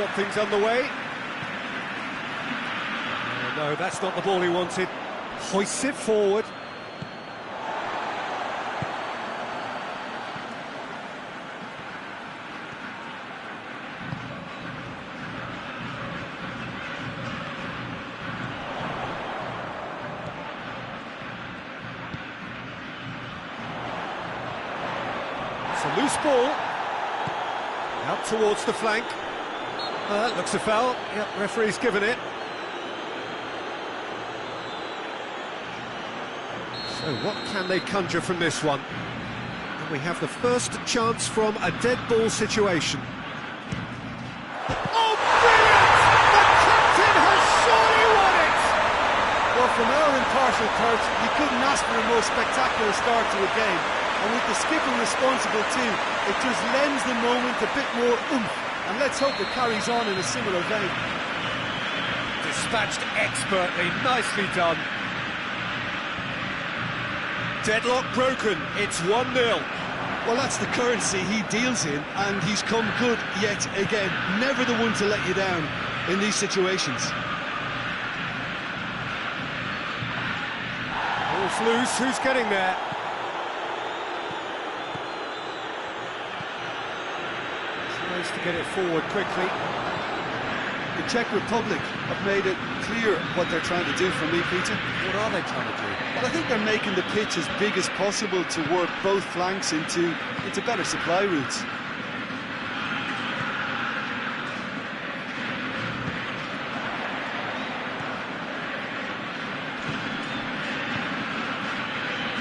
got things underway. Oh, no, that's not the ball he wanted. Hoists it forward. It's a loose ball. Out towards the flank. Looks a foul. Yep, referee's given it. So what can they conjure from this one? And we have the first chance from a dead ball situation. Oh, brilliant! The captain has surely won it! Well, from our impartial perch, you couldn't ask for a more spectacular start to a game. And with the skipper responsible too, it just lends the moment a bit more oomph. And let's hope it carries on in a similar vein. Dispatched expertly, nicely done. Deadlock broken, it's 1-0. Well, that's the currency he deals in, and he's come good yet again. Never the one to let you down in these situations. Ball's loose, who's getting there? Tries to get it forward quickly. The Czech Republic have made it clear what they're trying to do for me, Peter. What are they trying to do? Well, I think they're making the pitch as big as possible to work both flanks into better supply routes.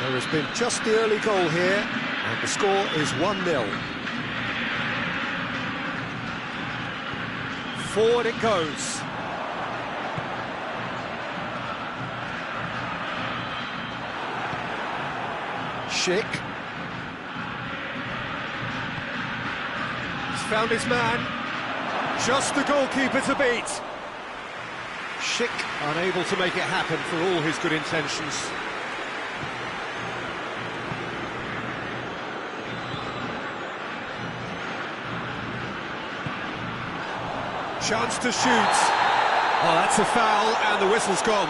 There has been just the early goal here, and the score is 1-0. Forward it goes. Schick. He's found his man. Just the goalkeeper to beat. Schick unable to make it happen for all his good intentions. Chance to shoot. Oh, that's a foul, and the whistle's gone.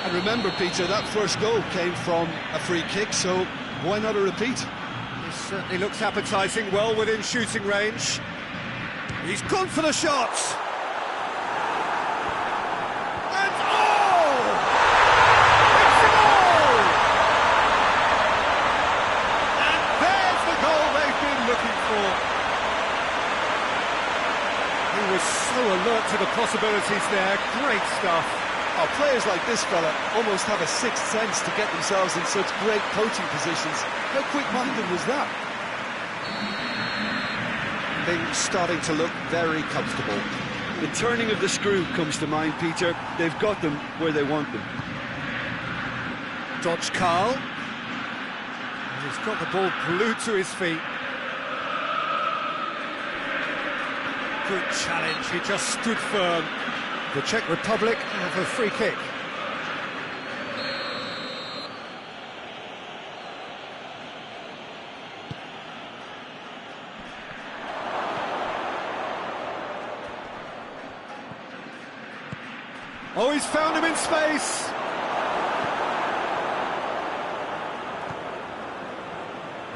And remember, Peter, that first goal came from a free kick, so why not a repeat? This certainly looks appetising, well within shooting range. He's gone for the shot. And oh! It's a goal! And there's the goal they've been looking for. He was so alert to the possibilities there. Great stuff. Oh, players like this fella almost have a sixth sense to get themselves in such great coaching positions. How quick-minded was that? Things starting to look very comfortable. The turning of the screw comes to mind, Peter. They've got them where they want them. Dodge Carl. And he's got the ball glued to his feet. Good challenge, he just stood firm. The Czech Republic have a free kick. Oh, he's found him in space.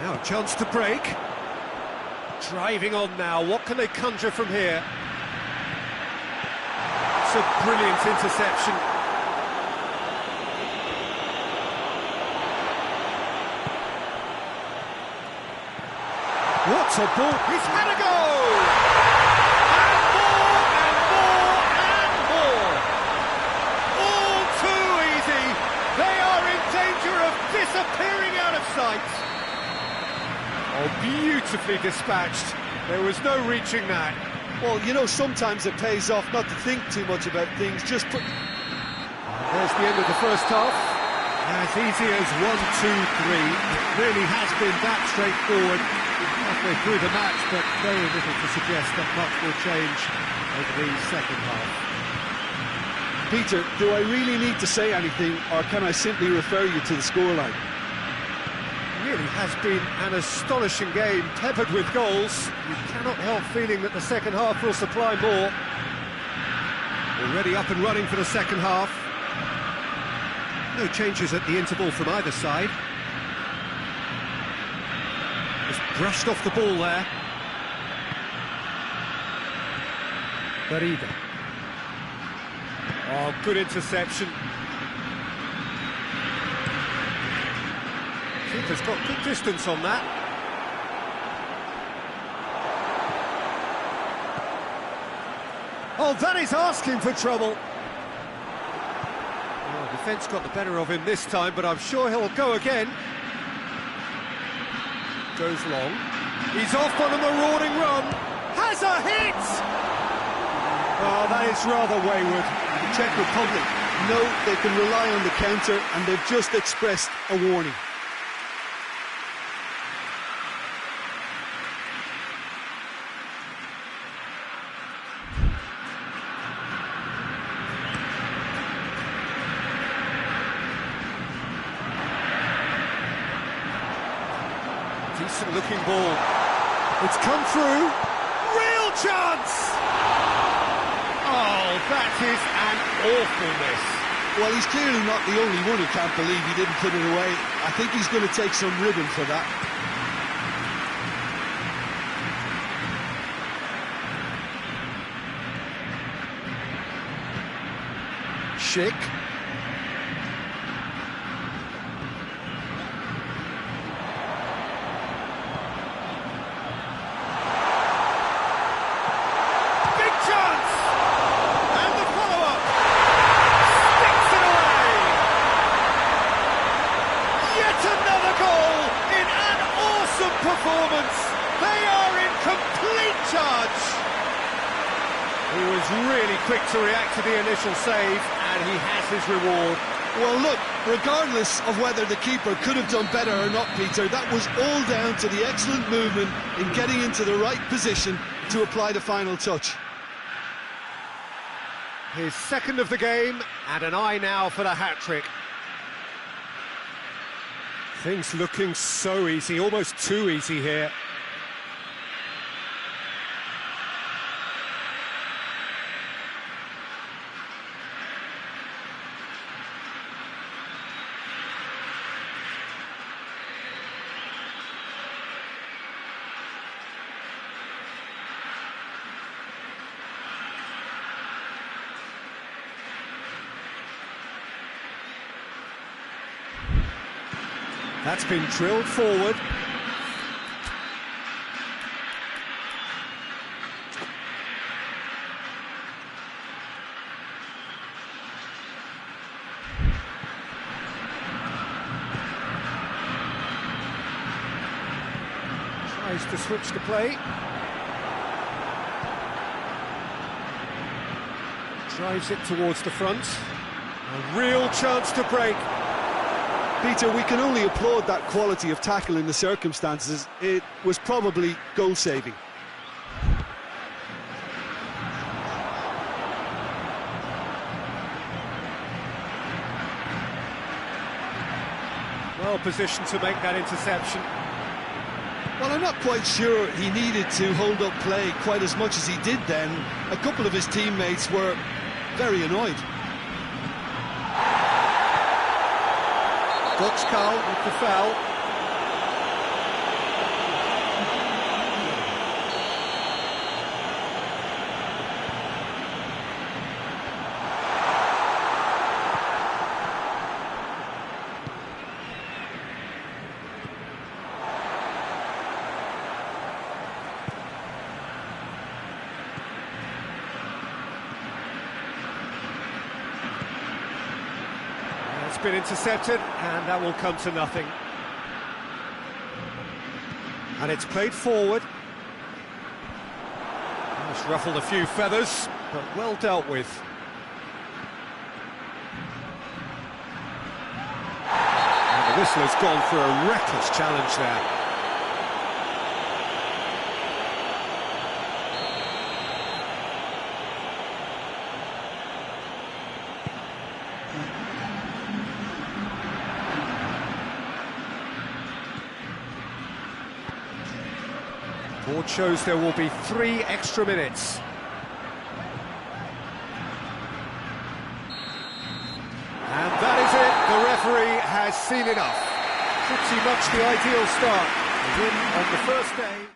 Now a chance to break. Driving on now, what can they conjure from here? It's a brilliant interception. What a ball! He's had a go! And more, and more, and more! All too easy! They are in danger of disappearing out of sight! Oh, beautifully dispatched. There was no reaching that. Well, you know, sometimes it pays off not to think too much about things, just put... There's the end of the first half. As easy as 1, 2, 3. It really has been that straightforward. Halfway through the match, but very little to suggest that much will change over the second half. Peter, do I really need to say anything, or can I simply refer you to the scoreline? really has been an astonishing game, peppered with goals. You cannot help feeling that the second half will supply more. Already up and running for the second half. No changes at the interval from either side. Just brushed off the ball there. Barida. Oh, good interception. Keeper's got good distance on that. Oh, that is asking for trouble. Oh, defence got the better of him this time, but I'm sure he'll go again. Goes long. He's off on a marauding run. Has a hit! Oh, that is rather wayward. The Czech Republic know they can rely on the counter, and they've just expressed a warning. Decent looking ball. It's come through. Real chance! Oh, that is an awful miss. Well, he's clearly not the only one who can't believe he didn't put it away. I think he's going to take some ribbon for that. Schick. Performance. They are in complete charge. He was really quick to react to the initial save, and he has his reward. Well, look, regardless of whether the keeper could have done better or not, Peter, that was all down to the excellent movement in getting into the right position to apply the final touch. His second of the game, and an eye now for the hat-trick. Things looking so easy, almost too easy here. That's been drilled forward. Tries to switch the play. Drives it towards the front. A real chance to break. Peter, we can only applaud that quality of tackle in the circumstances. It was probably goal-saving. Well positioned to make that interception. Well, I'm not quite sure he needed to hold up play quite as much as he did then. A couple of his teammates were very annoyed. Boxcal with the foul. Been intercepted, and that will come to nothing. And it's played forward. It's ruffled a few feathers, but well dealt with. And the whistle has gone for a reckless challenge there. Board shows there will be 3 extra minutes. And that is it, the referee has seen enough. Pretty much the ideal start. A win on the first day.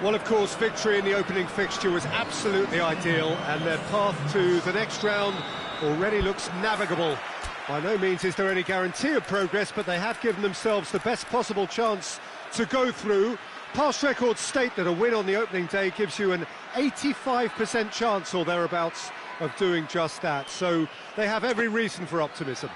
Well, of course, victory in the opening fixture was absolutely ideal, and their path to the next round already looks navigable. By no means is there any guarantee of progress, but they have given themselves the best possible chance to go through. Past records state that a win on the opening day gives you an 85% chance or thereabouts of doing just that, so they have every reason for optimism.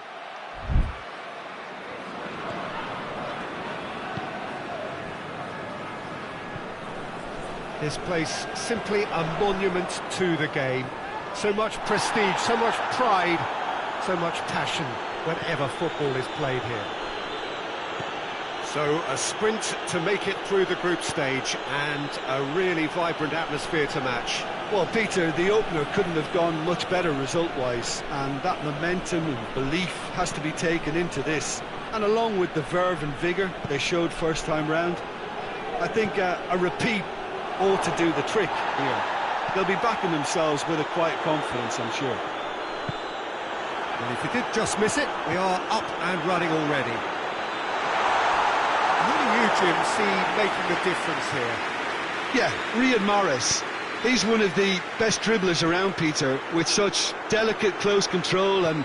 This place simply a monument to the game. So much prestige, so much pride, so much passion whenever football is played here. So a sprint to make it through the group stage and a really vibrant atmosphere to match. Well, Peter, the opener couldn't have gone much better result-wise, and that momentum and belief has to be taken into this. And along with the verve and vigour they showed first time round, I think a repeat ought to do the trick here. They'll be backing themselves with a quiet confidence, I'm sure. And if you did just miss it, we are up and running already. Who do you, Jim, see making the difference here? Yeah, Riyad Mahrez. He's one of the best dribblers around, Peter, with such delicate, close control and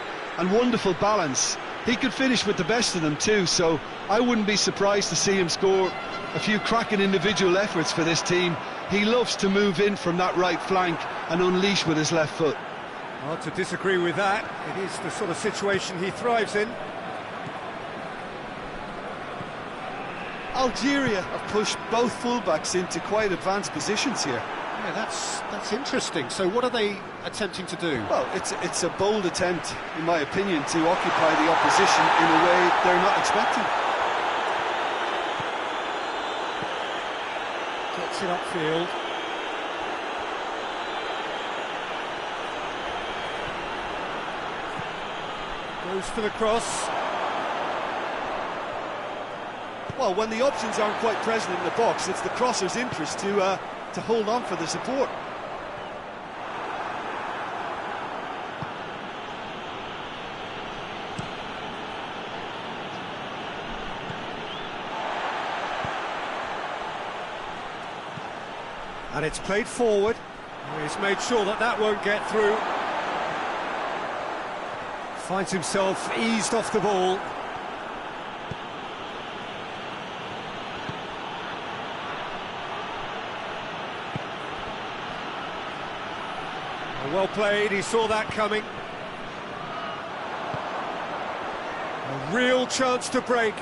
wonderful balance. He could finish with the best of them too, so I wouldn't be surprised to see him score a few cracking individual efforts for this team. He loves to move in from that right flank and unleash with his left foot. Hard to disagree with that. It is the sort of situation he thrives in. Algeria have pushed both fullbacks into quite advanced positions here. Yeah, that's interesting. So what are they attempting to do? Well, it's a bold attempt, in my opinion, to occupy the opposition in a way they're not expecting. Gets it upfield. Goes for the cross. Well, when the options aren't quite present in the box, it's the crosser's interest to hold on for the support. And it's played forward. He's made sure that that won't get through. Finds himself eased off the ball. Well played, he saw that coming. A real chance to break.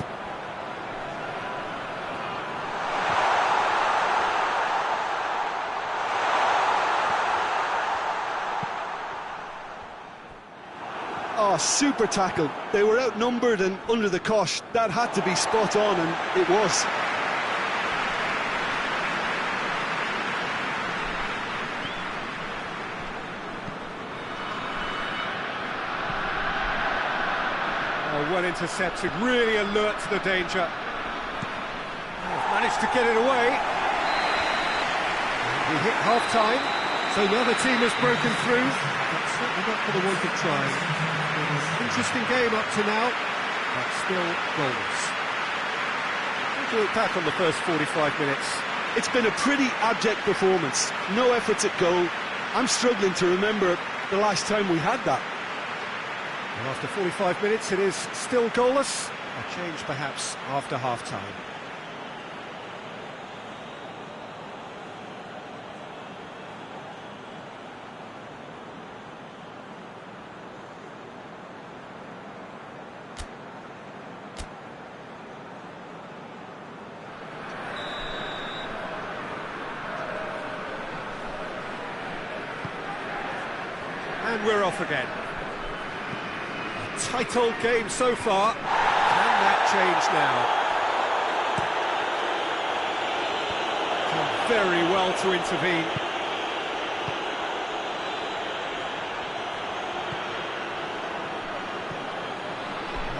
Oh, super tackle. They were outnumbered and under the cosh. That had to be spot on, and it was. Well intercepted, really alert to the danger. Managed to get it away. We hit half-time, so the other team has broken through, but certainly not for the want of trying. Interesting game up to now, but still goals. Let's look back on the first 45 minutes. It's been a pretty abject performance. No efforts at goal. I'm struggling to remember the last time we had that. And after 45 minutes, it is still goalless. A change, perhaps, after half-time. And we're off again. A tight old game so far. Can that change now? Done very well to intervene.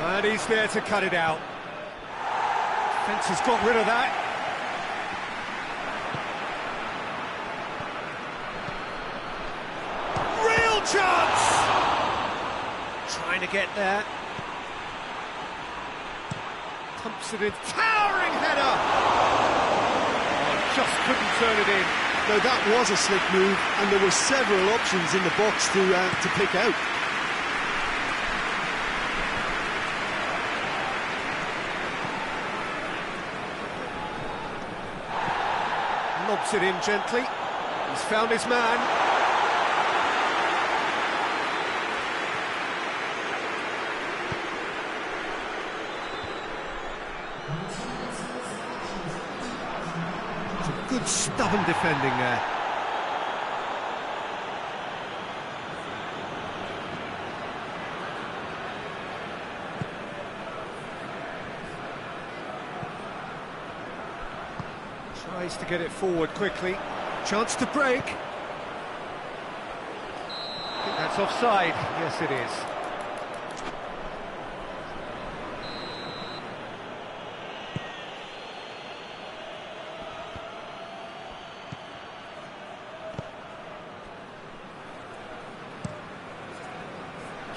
And he's there to cut it out. Defence has got rid of that. Real chance! Trying to get there. Pumps it in. Towering header! Oh, just couldn't turn it in. Now that was a slick move, and there were several options in the box to pick out. Lobs it in gently. He's found his man. Some good stubborn defending there. Tries to get it forward quickly. Chance to break. I think that's offside. Yes, it is.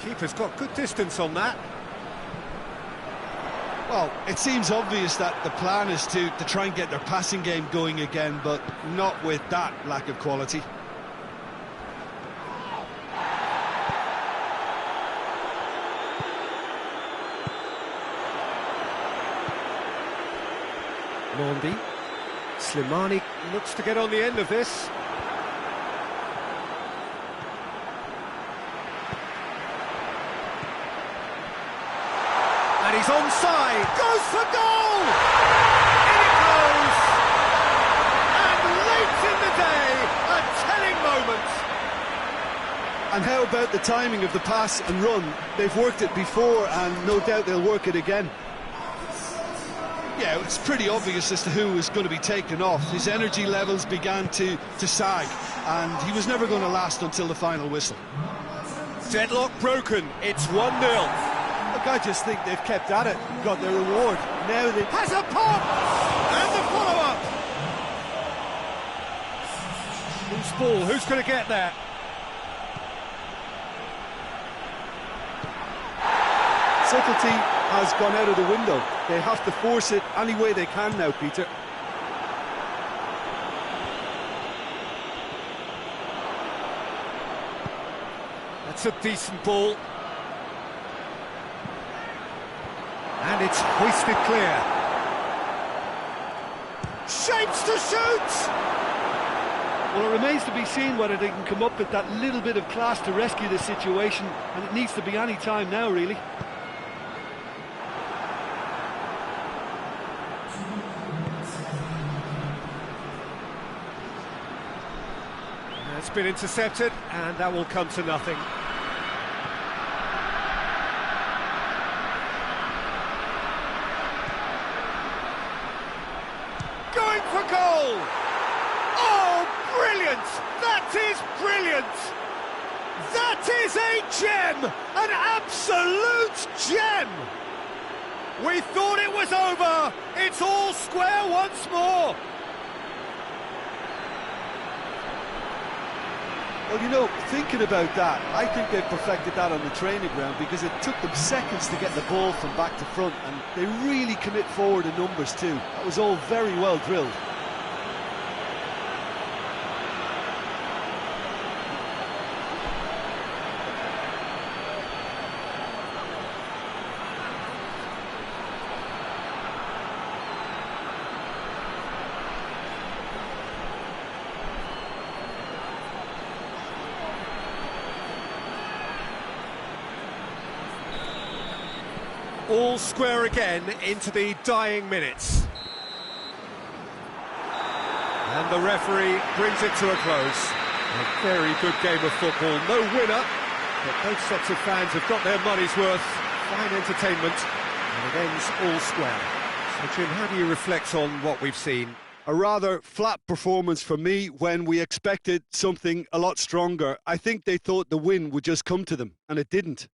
Keeper's got good distance on that. Well, it seems obvious that the plan is to try and get their passing game going again, but not with that lack of quality. Norndi. Slimani looks to get on the end of this. And he's onside, goes for goal! In it goes! And late in the day, a telling moment. And how about the timing of the pass and run? They've worked it before, and no doubt they'll work it again. Yeah, it's pretty obvious as to who was going to be taken off. His energy levels began to sag, and he was never going to last until the final whistle. Deadlock broken, it's 1-0. Look, I just think they've kept at it, got their reward. Now they... Has a pop! And the follow-up! Loose ball, who's going to get there? Subtlety has gone out of the window. They have to force it any way they can now, Peter. That's a decent ball. And it's hoisted clear. Shapes to shoot! Well, it remains to be seen whether they can come up with that little bit of class to rescue the situation, and it needs to be any time now, really. It's been intercepted, and that will come to nothing. Going for goal! Oh, brilliant! That is brilliant! That is a gem! An absolute gem! We thought it was over! It's all square once more! Well, you know, thinking about that, I think they've perfected that on the training ground, because it took them seconds to get the ball from back to front, and they really commit forward in numbers too. That was all very well drilled. All square again into the dying minutes. And the referee brings it to a close. A very good game of football. No winner, But both sets of fans have got their money's worth. Fine entertainment, and it ends all square. So, Jim, how do you reflect on what we've seen? A rather flat performance for me when we expected something a lot stronger. I think they thought the win would just come to them, and it didn't.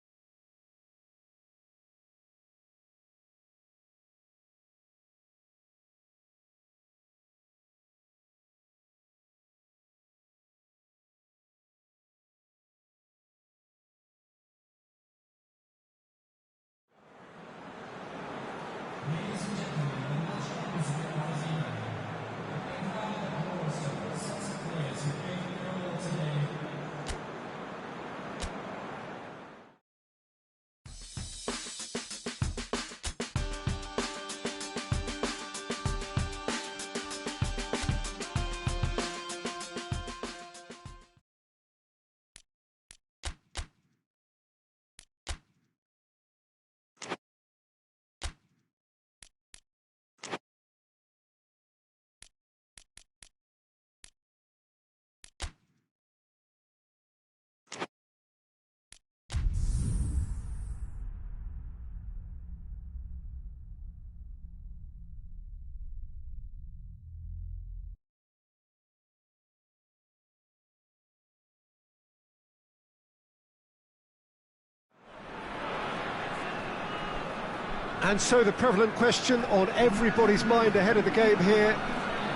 And so the prevalent question on everybody's mind ahead of the game here,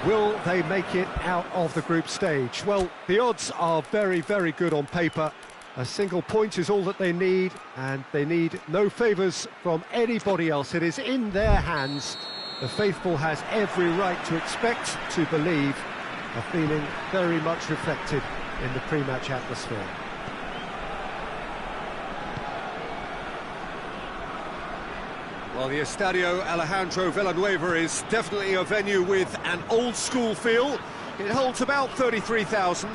will they make it out of the group stage? Well, the odds are very, very good on paper. A single point is all that they need, and they need no favours from anybody else. It is in their hands. The faithful has every right to expect, to believe, a feeling very much reflected in the pre-match atmosphere. Well, the Estadio Alejandro Villanueva is definitely a venue with an old-school feel. It holds about 33,000.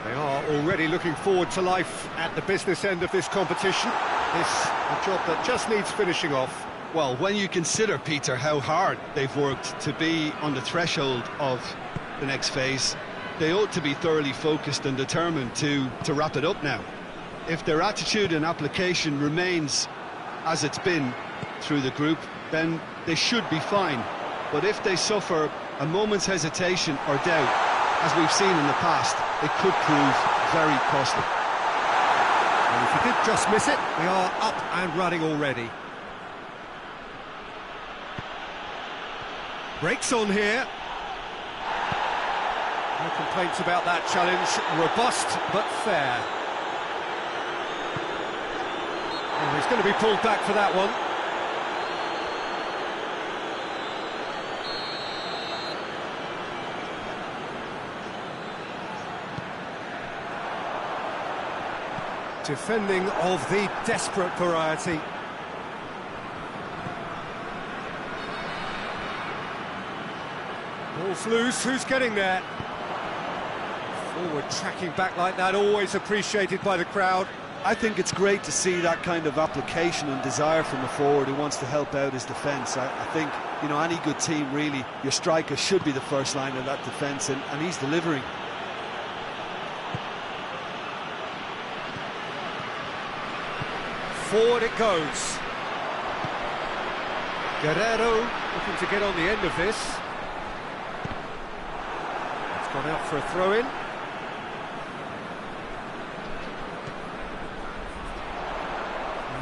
They are already looking forward to life at the business end of this competition. This a job that just needs finishing off. Well, when you consider, Peter, how hard they've worked to be on the threshold of the next phase, they ought to be thoroughly focused and determined to wrap it up now. If their attitude and application remains as it's been through the group, then they should be fine. But if they suffer a moment's hesitation or doubt, as we've seen in the past, it could prove very costly. And if you did just miss it, we are up and running already. Breaks on here. No complaints about that challenge. Robust but fair. Oh, he's going to be pulled back for that one. Defending of the desperate variety. Ball's loose, who's getting there? Forward tracking back like that, always appreciated by the crowd. I think it's great to see that kind of application and desire from a forward who wants to help out his defence. I think, you know, any good team, really, your striker should be the first line of that defence, and he's delivering. Forward it goes. Guerrero looking to get on the end of this. It's gone out for a throw-in.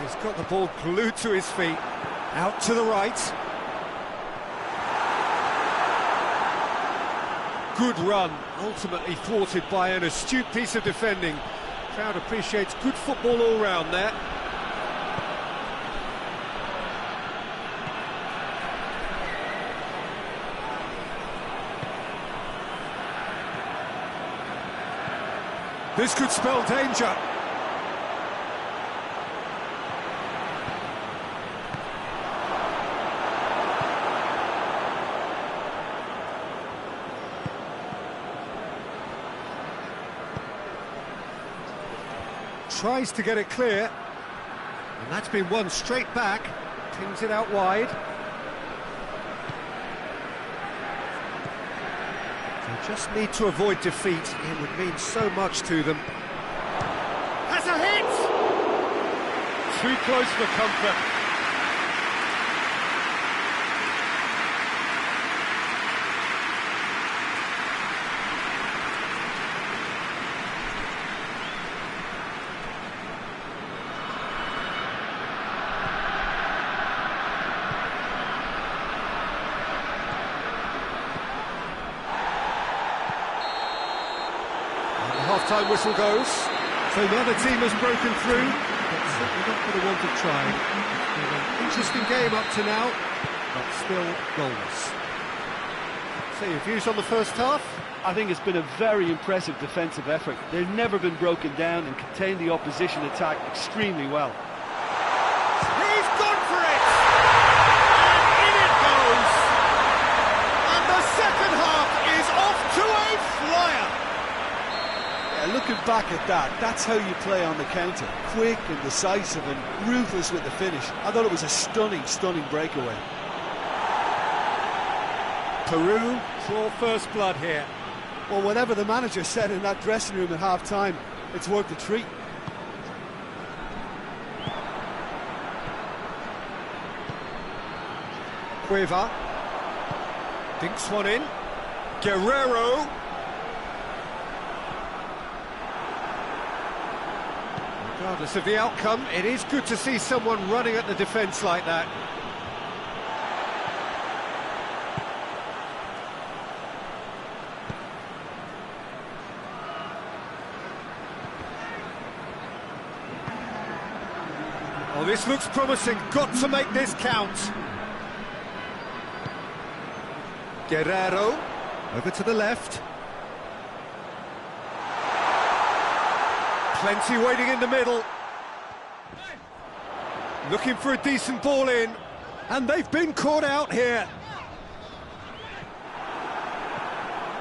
He's got the ball glued to his feet. Out to the right. Good run, ultimately thwarted by an astute piece of defending. Crowd appreciates good football all round there. This could spell danger. Tries to get it clear, and that's been won straight back. Pings it out wide. They just need to avoid defeat. It would mean so much to them. too close for comfort. Half-time whistle goes. So another team has broken through, but certainly not going to want to try. It's been an interesting game up to now, but still goalless. So your views on the first half? I think it's been a very impressive defensive effort. They've never been broken down and contained the opposition attack extremely well. He's gone for it! And in it goes! And the second half is off to a flyer! Looking back at that, that's how you play on the counter. Quick and decisive and ruthless with the finish. I thought it was a stunning, stunning breakaway. Peru draw first blood here. Well, whatever the manager said in that dressing room at half-time, it's worth the treat. Cueva dinks one in. Guerrero. Regardless of the outcome, it is good to see someone running at the defence like that. Oh, this looks promising. Got to make this count. Guerrero over to the left. Plenty waiting in the middle. Looking for a decent ball in. And they've been caught out here.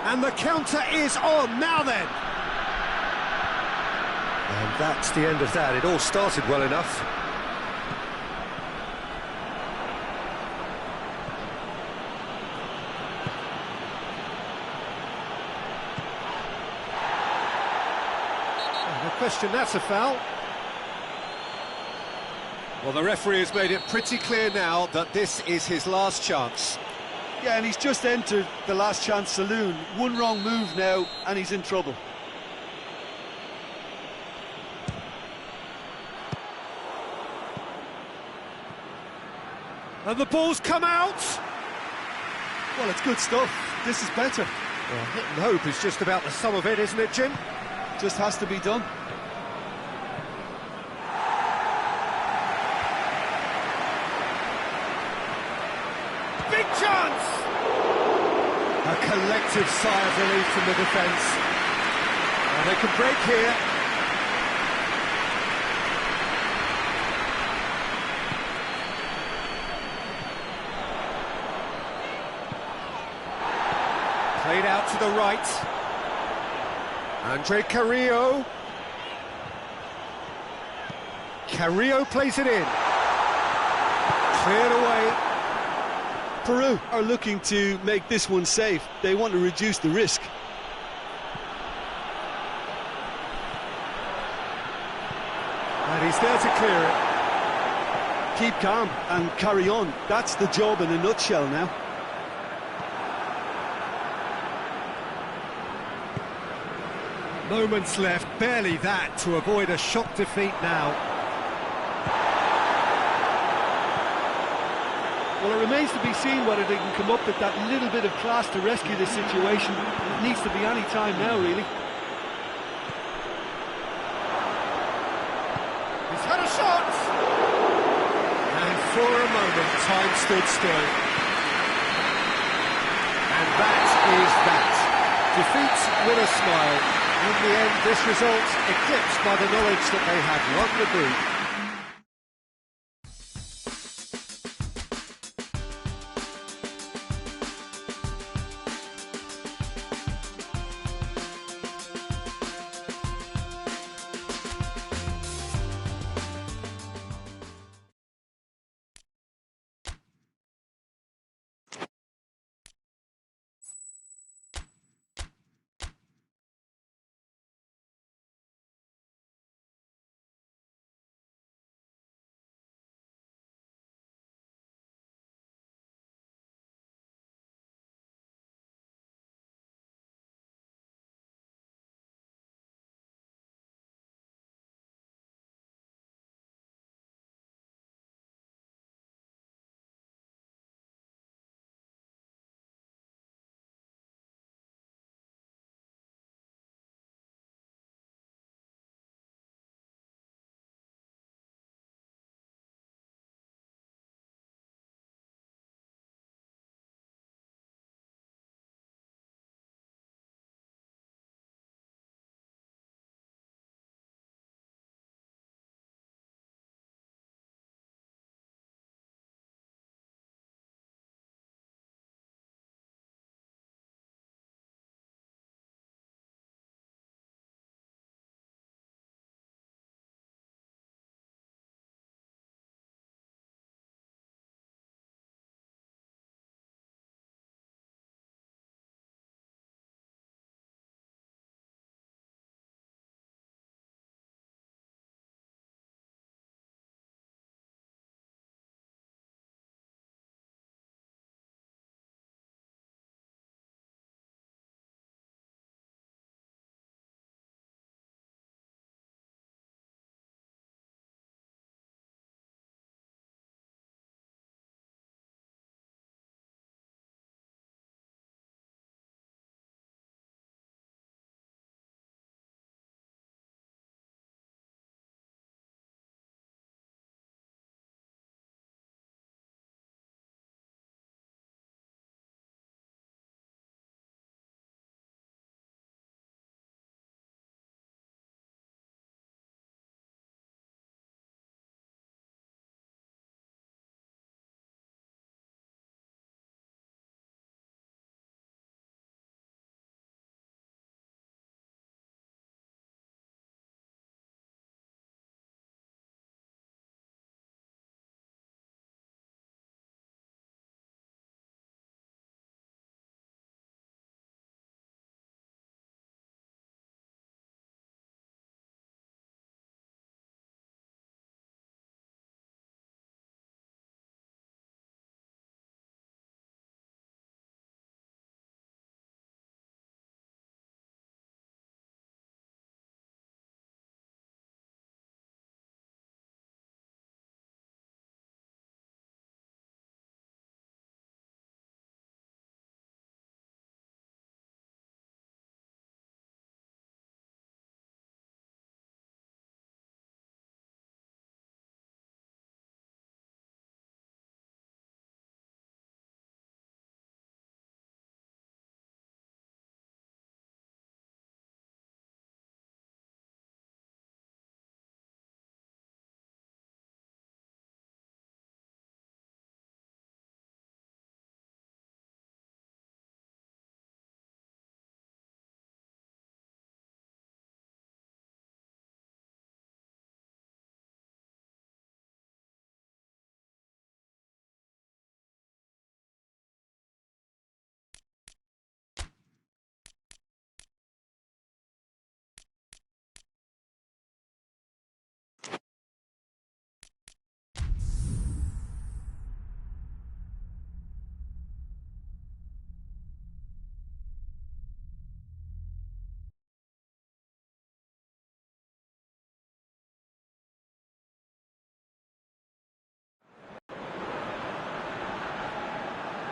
And the counter is on. Now then. And that's the end of that. It all started well enough. No question, that's a foul. Well, the referee has made it pretty clear now that this is his last chance. Yeah, and he's just entered the last chance saloon. One wrong move now, and he's in trouble. And the ball's come out. Well, it's good stuff. This is better. Well, hit and hope is just about the sum of it, isn't it, Jim? Just has to be done. Big chance! A collective sigh of relief from the defence. They can break here. Played out to the right. Andre Carrillo. Carrillo plays it in. Cleared away. Peru are looking to make this one safe. They want to reduce the risk. And he's there to clear it. Keep calm and carry on. That's the job in a nutshell now. Moments left, barely that, to avoid a shock defeat now. Well, it remains to be seen whether they can come up with that little bit of class to rescue this situation. It needs to be any time now, really. He's had a shot! And for a moment, time stood still. And that is that. Defeat with a smile. In the end, this result eclipsed by the knowledge that they had won the group.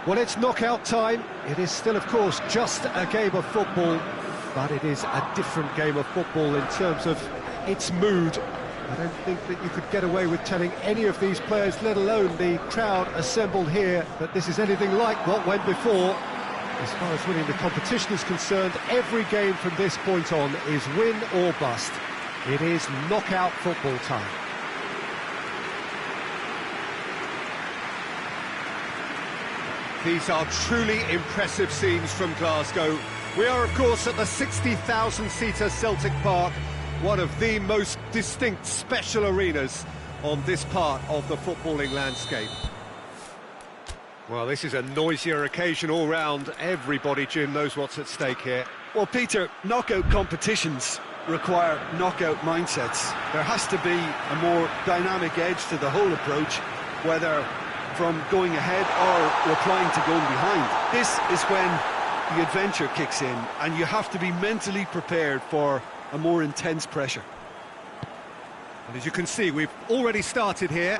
Well, it's knockout time. It is still, of course, just a game of football, but it is a different game of football in terms of its mood. I don't think that you could get away with telling any of these players, let alone the crowd assembled here, that this is anything like what went before. As far as winning the competition is concerned, every game from this point on is win or bust. It is knockout football time. These are truly impressive scenes from Glasgow. We are, of course, at the 60,000-seater Celtic Park, one of the most distinct special arenas on this part of the footballing landscape. Well, this is a noisier occasion all round. Everybody, Jim, knows what's at stake here. Well, Peter, knockout competitions require knockout mindsets. There has to be a more dynamic edge to the whole approach, whether from going ahead or replying to going behind. This is when the adventure kicks in, and you have to be mentally prepared for a more intense pressure. And as you can see, we've already started here.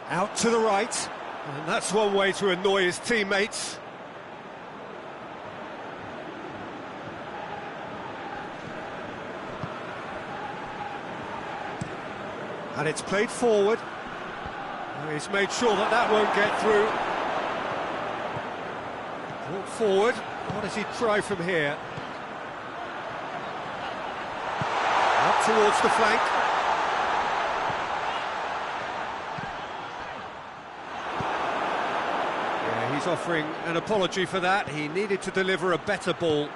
Out to the right, and that's one way to annoy his teammates. And it's played forward. He's made sure that that won't get through. Brought forward. What does he try from here? Up towards the flank. Yeah, he's offering an apology for that. He needed to deliver a better ball.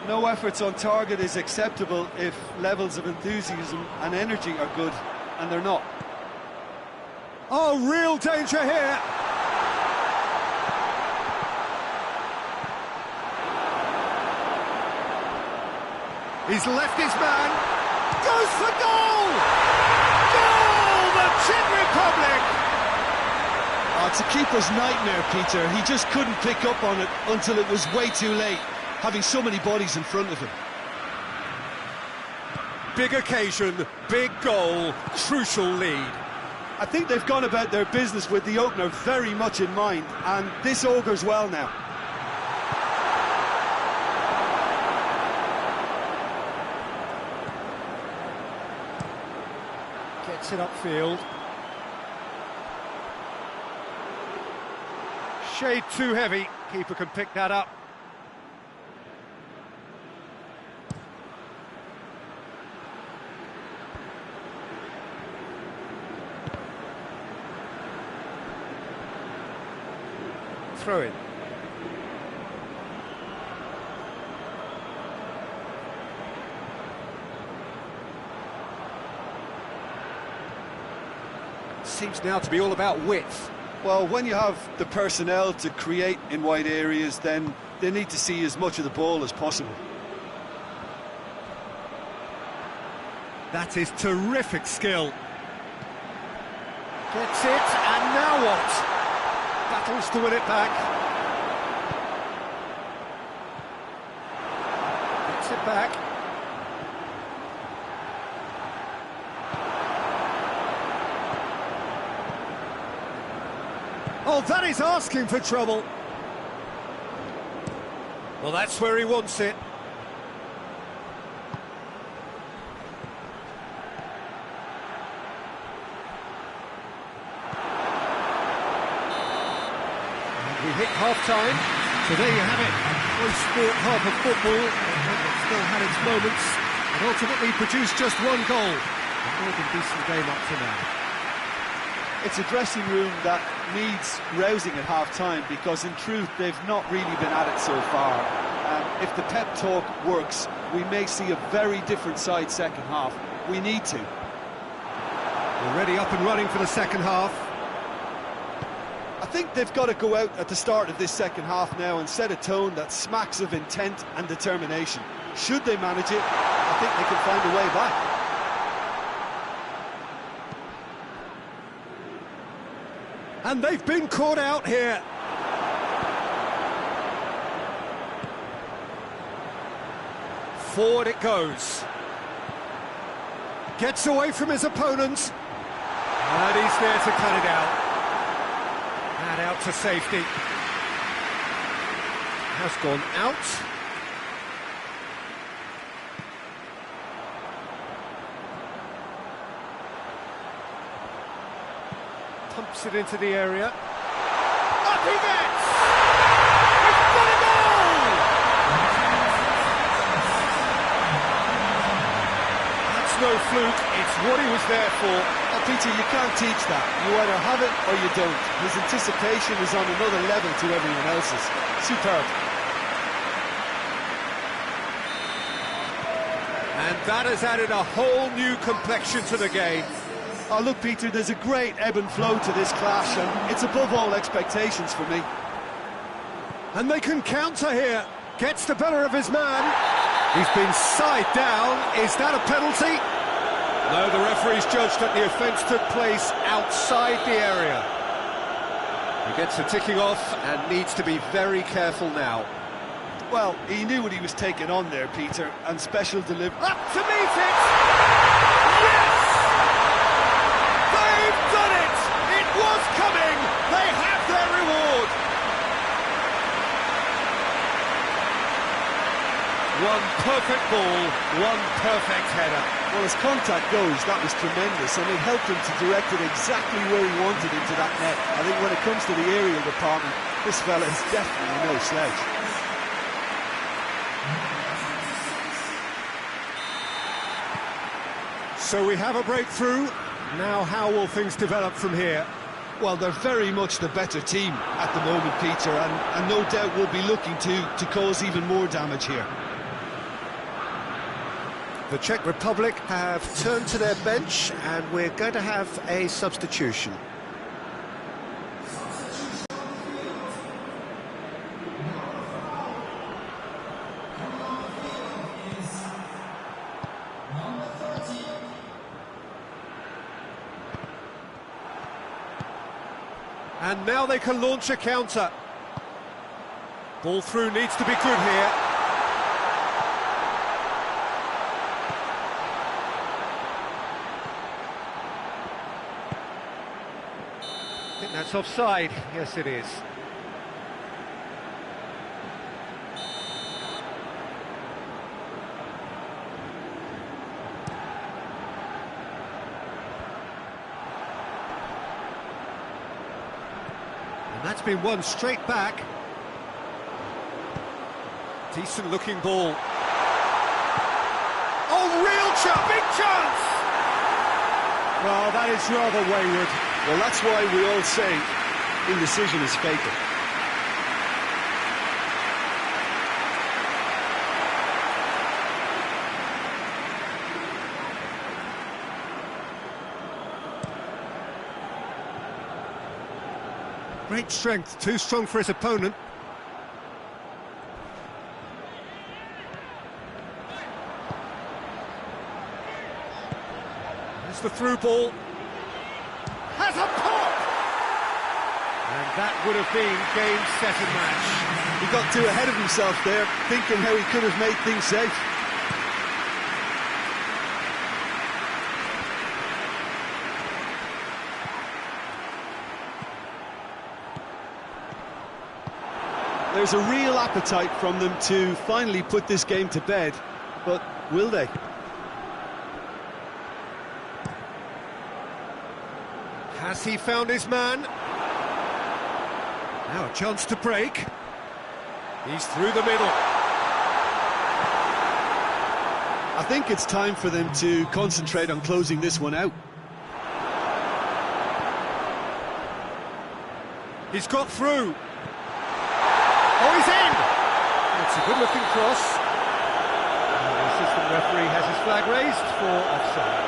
No efforts on target is acceptable if levels of enthusiasm and energy are good, and they're not. Oh, real danger here! He's left his man, goes for goal! Goal! The Czech Republic! Oh, it's a keeper's nightmare, Peter. He just couldn't pick up on it until it was way too late, having so many bodies in front of him. Big occasion, big goal, crucial lead. I think they've gone about their business with the opener very much in mind, and this augurs well now. Gets it upfield. Shade too heavy, keeper can pick that up. Throw in. Seems now to be all about width. Well, when you have the personnel to create in wide areas, then they need to see as much of the ball as possible. That is terrific skill. Gets it, and now what? Battles to win it back. Gets it back. Oh, that is asking for trouble. Well, that's where he wants it. We hit half-time, so there you have it. One sport half of football, that still had its moments, and ultimately produced just one goal. A more than decent game up to now. It's a dressing room that needs rousing at half-time, because in truth they've not really been at it so far. If the pep talk works, we may see a very different side second half. We need to. Already up and running for the second half. I think they've got to go out at the start of this second half now and set a tone that smacks of intent and determination. Should they manage it, I think they can find a way back. And they've been caught out here. Forward it goes. Gets away from his opponent. And he's there to cut it out. And out to safety. Has gone out. Pumps it into the area. Up he gets! He's got a goal! That's no fluke, it's what he was there for. Oh, Peter, you can't teach that. You either have it or you don't. His anticipation is on another level to everyone else's. Superb. And that has added a whole new complexion to the game. Oh, look, Peter, there's a great ebb and flow to this clash, and it's above all expectations for me. And they can counter here. Gets the better of his man. He's been side down. Is that a penalty? No, the referee's judged that the offence took place outside the area. He gets the ticking off and needs to be very careful now. Well, he knew what he was taking on there, Peter, and special delivery. Up to meet it! Yes! They've done it! It was coming! They have their reward! One perfect ball, one perfect header. Well, as contact goes, that was tremendous, and it helped him to direct it exactly where he wanted into that net. I think when it comes to the aerial department, this fella is definitely no slouch. So we have a breakthrough. Now how will things develop from here? Well, they're very much the better team at the moment, Peter, and no doubt will be looking to cause even more damage here. The Czech Republic have turned to their bench, and we're going to have a substitution. And now they can launch a counter. Ball through needs to be good here. I think that's offside. Yes, it is. And that's been won straight back. Decent looking ball. Oh, real chance! Big chance! Well, that is rather wayward. Well, that's why we all say indecision is fatal. Great strength, too strong for his opponent. There's the through ball. Has a pop! And that would have been game, set and match. He got too ahead of himself there, thinking how he could have made things safe. There's a real appetite from them to finally put this game to bed, but will they? Has he found his man? Now a chance to break. He's through the middle. I think it's time for them to concentrate on closing this one out. He's got through. Oh, he's in! It's a good-looking cross. And the assistant referee has his flag raised for offside.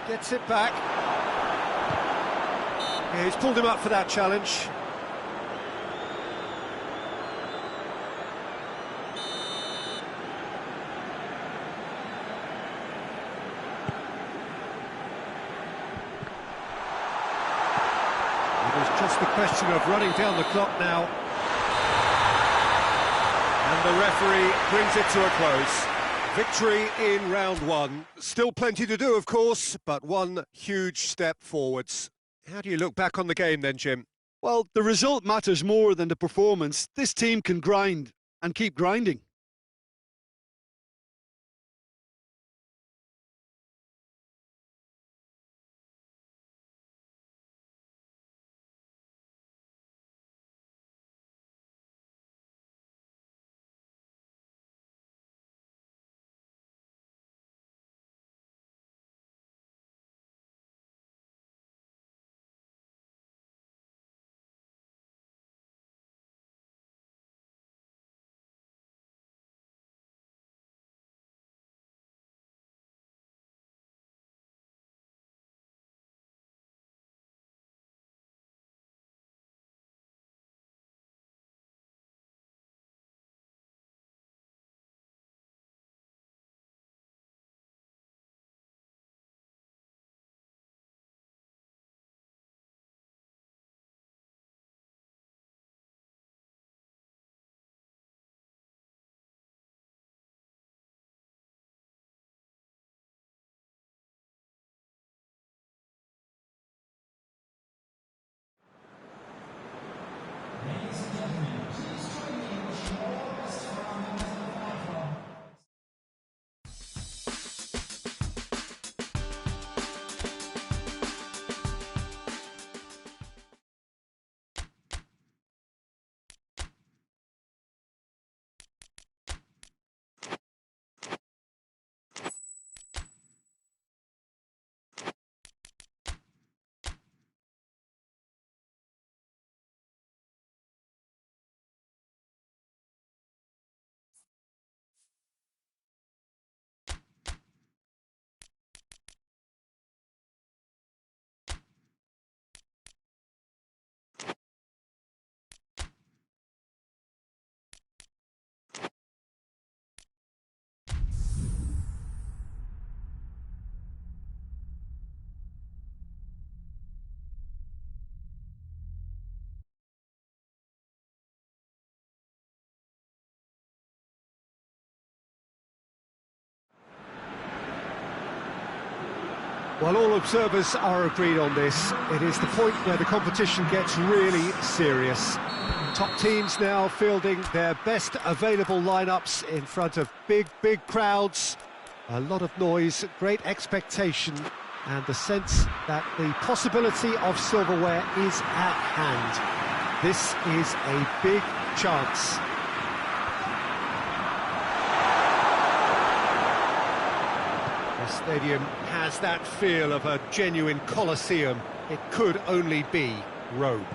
Gets it back. Yeah, he's pulled him up for that challenge. just the question of running down the clock now. And the referee brings it to a close. Victory in round one. Still plenty to do, of course, but one huge step forwards. How do you look back on the game then, Jim? Well, the result matters more than the performance. This team can grind and keep grinding. Well, all observers are agreed on this. It is the point where the competition gets really serious. Top teams now fielding their best available lineups in front of big crowds. A lot of noise, great expectation, and the sense that the possibility of silverware is at hand. This is a big chance. The stadium has that feel of a genuine Colosseum. It could only be Rome.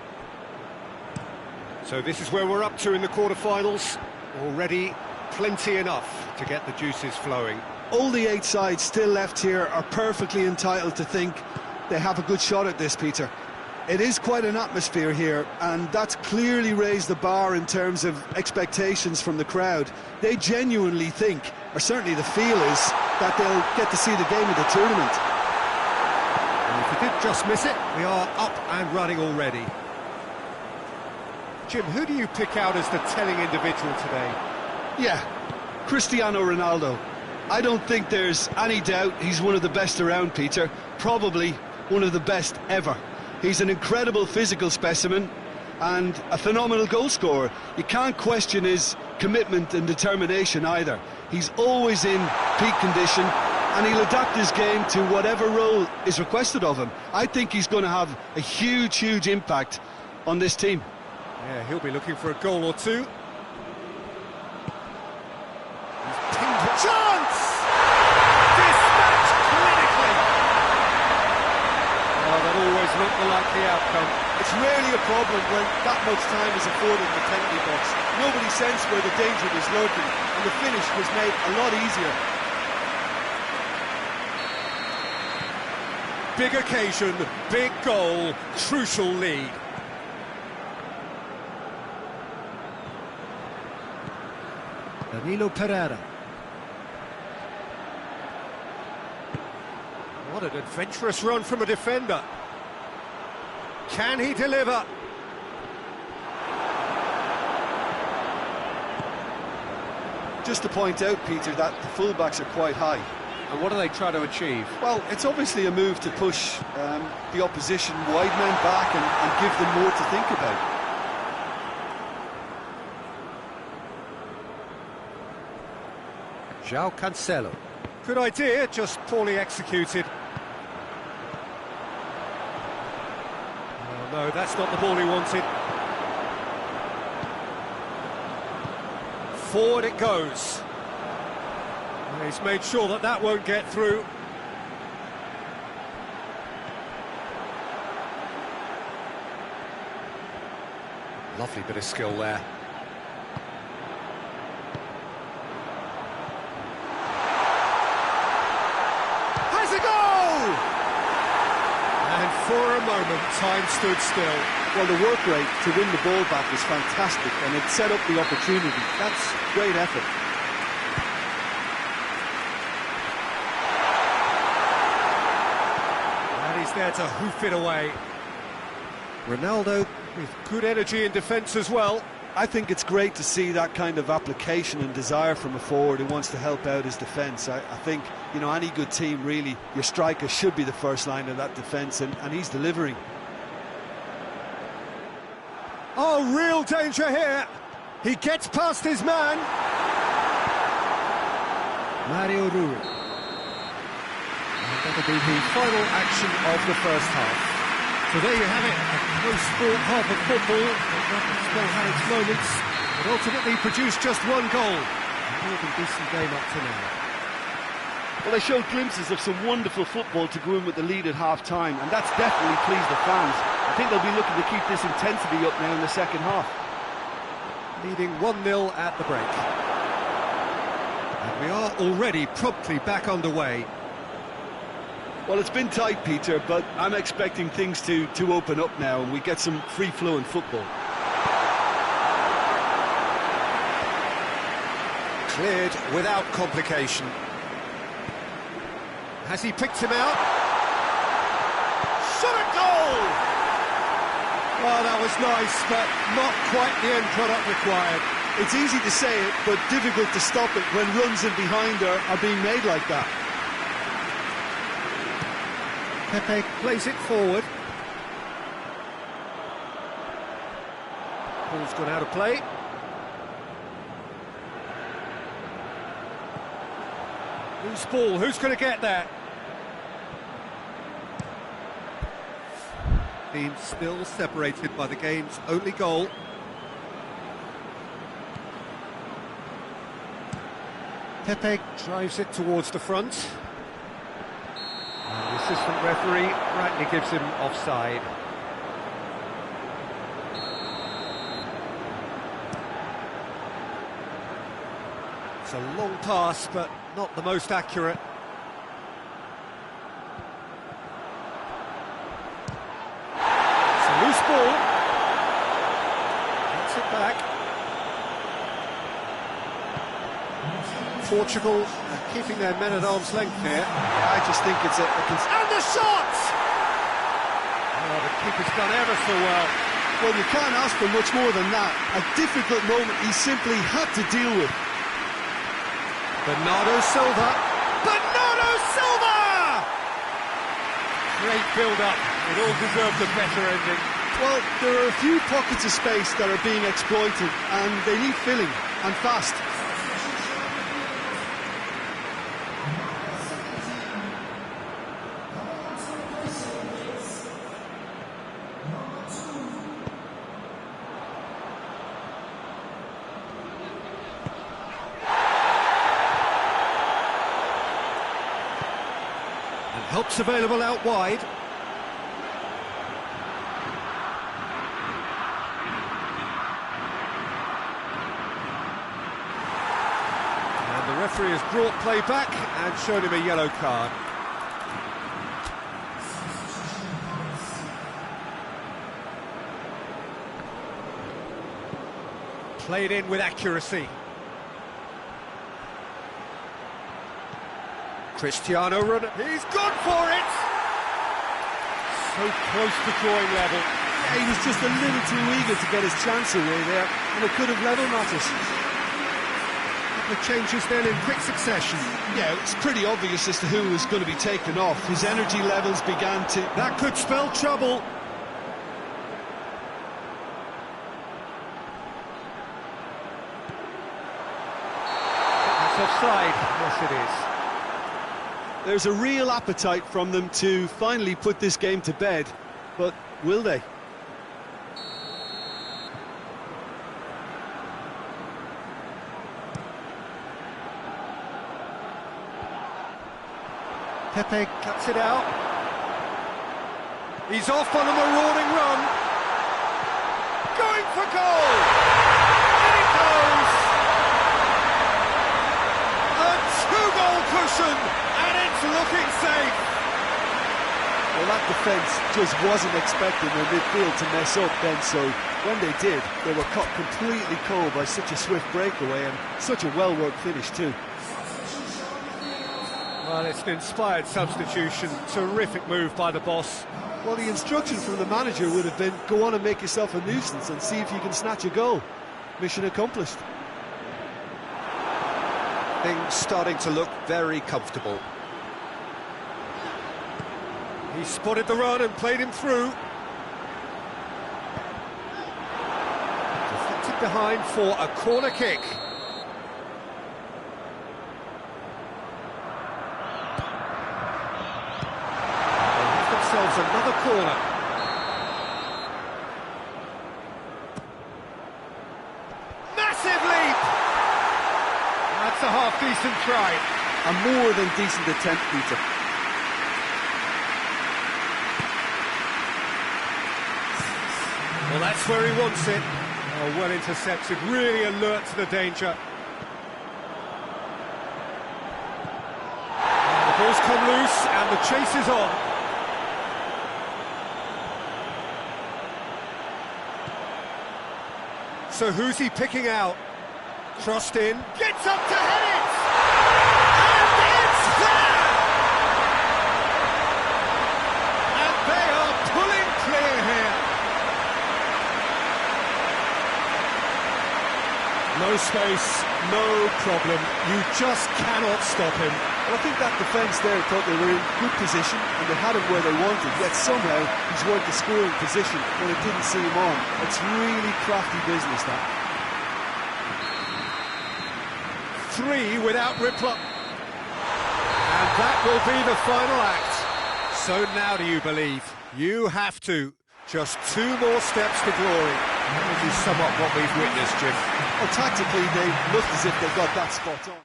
So this is where we're up to in the quarterfinals. Already plenty enough to get the juices flowing. All the 8 sides still left here are perfectly entitled to think they have a good shot at this, Peter. It is quite an atmosphere here, and that's clearly raised the bar in terms of expectations from the crowd. They genuinely think, or certainly the feel is, that they'll get to see the game of the tournament. And if we did just miss it, we are up and running already. Jim, who do you pick out as the telling individual today? Yeah, Cristiano Ronaldo. I don't think there's any doubt he's one of the best around, Peter. Probably one of the best ever. He's an incredible physical specimen and a phenomenal goal scorer. You can't question his commitment and determination either. He's always in peak condition, and he'll adapt his game to whatever role is requested of him. I think he's going to have a huge impact on this team. Yeah, he'll be looking for a goal or two. He's pinged a chance! Dispatched clinically! Oh, that always not the likely outcome. It's rarely a problem when that much time is afforded in the penalty box. Nobody sensed where the danger was lurking, and the finish was made a lot easier. Big occasion, big goal, crucial lead. Danilo Pereira. What an adventurous run from a defender. Can he deliver? Just to point out, Peter, that the fullbacks are quite high. And what do they try to achieve? Well, it's obviously a move to push the opposition wide men back and give them more to think about. João Cancelo. Good idea, just poorly executed. Oh, no, that's not the ball he wanted. Forward it goes. He's made sure that that won't get through. Lovely bit of skill there. Has a goal! And for a moment, time stood still. Well, the work rate to win the ball back was fantastic, and it set up the opportunity. That's great effort. And he's there to hoof it away. Ronaldo with good energy in defence as well. I think it's great to see that kind of application and desire from a forward who wants to help out his defence. I think, you know, any good team, really, your striker should be the first line of that defence, and he's delivering. Oh, real danger here. He gets past his man. Mario Rui. And that'll be the final action of the first half. So there you have it, a close sport half of football that well had its moments, but ultimately produced just one goal. A more than decent game up to now. Well, they showed glimpses of some wonderful football to go in with the lead at half-time, and that's definitely pleased the fans. I think they'll be looking to keep this intensity up now in the second half. Leading 1-0 at the break. And we are already promptly back underway. Well, it's been tight, Peter, but I'm expecting things to open up now and we get some free-flowing football. Cleared without complication. Has he picked him out? Shot at goal! Oh, that was nice, but not quite the end product required. It's easy to say it, but difficult to stop it when runs in behind are being made like that. Pepe plays it forward. Ball's gone out of play. Loose ball, who's going to get that? Team still separated by the game's only goal. Pepe drives it towards the front. And the assistant referee rightly gives him offside. It's a long pass, but not the most accurate. It's a loose ball. Gets it back. Portugal keeping their men at arm's length here. I just think it's And the shot! Oh, the keeper's done ever so well. well, you can't ask for much more than that. A difficult moment he simply had to deal with. Bernardo Silva. Bernardo Silva! Great build-up. It all deserved a better ending. Well, there are a few pockets of space that are being exploited, and they need filling, and fast. Help's available out wide. And the referee has brought play back and shown him a yellow card. Played in with accuracy. Cristiano Ronaldo. He's gone for it! So close to drawing level. Yeah, he was just a little too eager to get his chance away there, and it could have level matters. couple of changes then in quick succession. Yeah, it's pretty obvious as to who was going to be taken off. His energy levels began to... That could spell trouble. That's offside. Yes, it is. There's a real appetite from them to finally put this game to bed, but will they? Pepe cuts it out. He's off on a marauding run. Going for goal! In it goes! A two-goal cushion, and it's looking safe. Well, that defence just wasn't expecting their midfield to mess up then, so when they did, they were caught completely cold by such a swift breakaway and such a well-worked finish too. Well, it's an inspired substitution. Terrific move by the boss. Well, the instruction from the manager would have been, go on and make yourself a nuisance and see if you can snatch a goal. Mission accomplished. Things starting to look very comfortable. He spotted the run and played him through. Deflected behind for a corner kick. Another corner. Massive leap! That's a half-decent try. A more than decent attempt, Peter. Well, that's where he wants it. Oh, well intercepted, really alert to the danger. The ball's come loose and the chase is on. So who's he picking out? Crossed in. Gets up to head it! And it's there! And they are pulling clear here. No space, no problem. You just cannot stop him. Well, I think that defence there thought they were in good position and they had him where they wanted, yet somehow he's worked the scoring position when it didn't see him on. It's really crafty business, that. 3 without reply. And that will be the final act. So now do you believe? You have to. Just 2 more steps to glory. That would be somewhat what we've witnessed, Jim. Well, tactically, they looked as if they got that spot on.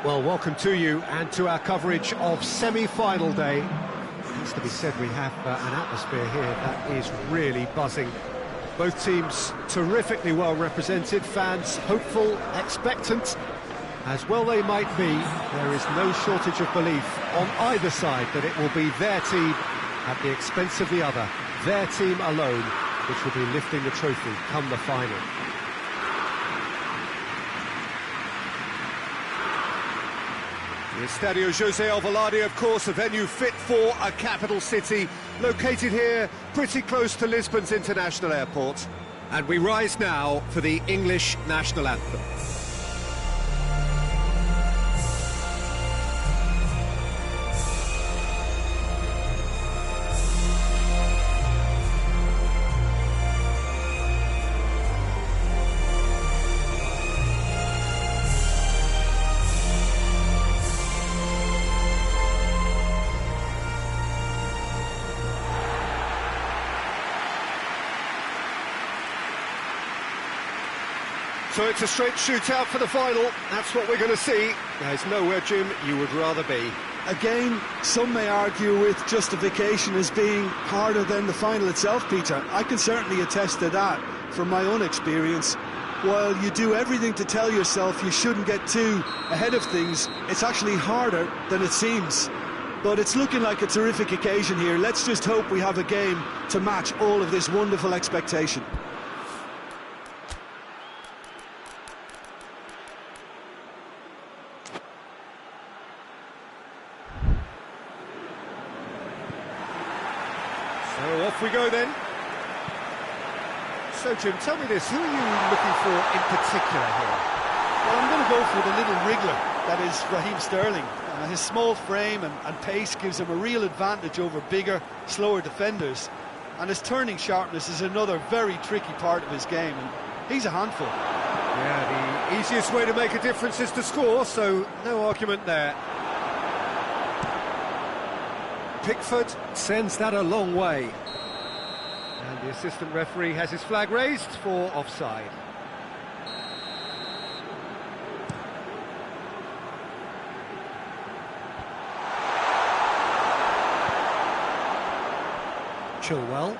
Well, welcome to you and to our coverage of semi-final day. It has to be said we have an atmosphere here that is really buzzing. Both teams terrifically well represented, fans hopeful, expectant. As well they might be, there is no shortage of belief on either side that it will be their team at the expense of the other, their team alone, which will be lifting the trophy come the final. The Estadio José Alvalade, of course, a venue fit for a capital city, located here pretty close to Lisbon's international airport. And we rise now for the English national anthem. So it's a straight shootout for the final. That's what we're going to see. There's nowhere, Jim, you would rather be. Again, some may argue with justification as being harder than the final itself, Peter. I can certainly attest to that from my own experience. While you do everything to tell yourself you shouldn't get too ahead of things, it's actually harder than it seems. But it's looking like a terrific occasion here. Let's just hope we have a game to match all of this wonderful expectation. So off we go then. So Jim, tell me this, who are you looking for in particular here? Well, I'm going to go for the little wriggler, that is Raheem Sterling. His small frame and pace gives him a real advantage over bigger, slower defenders. And his turning sharpness is another very tricky part of his game, and he's a handful. Yeah, the easiest way to make a difference is to score, so no argument there. Pickford sends that a long way. And the assistant referee has his flag raised for offside. Chilwell.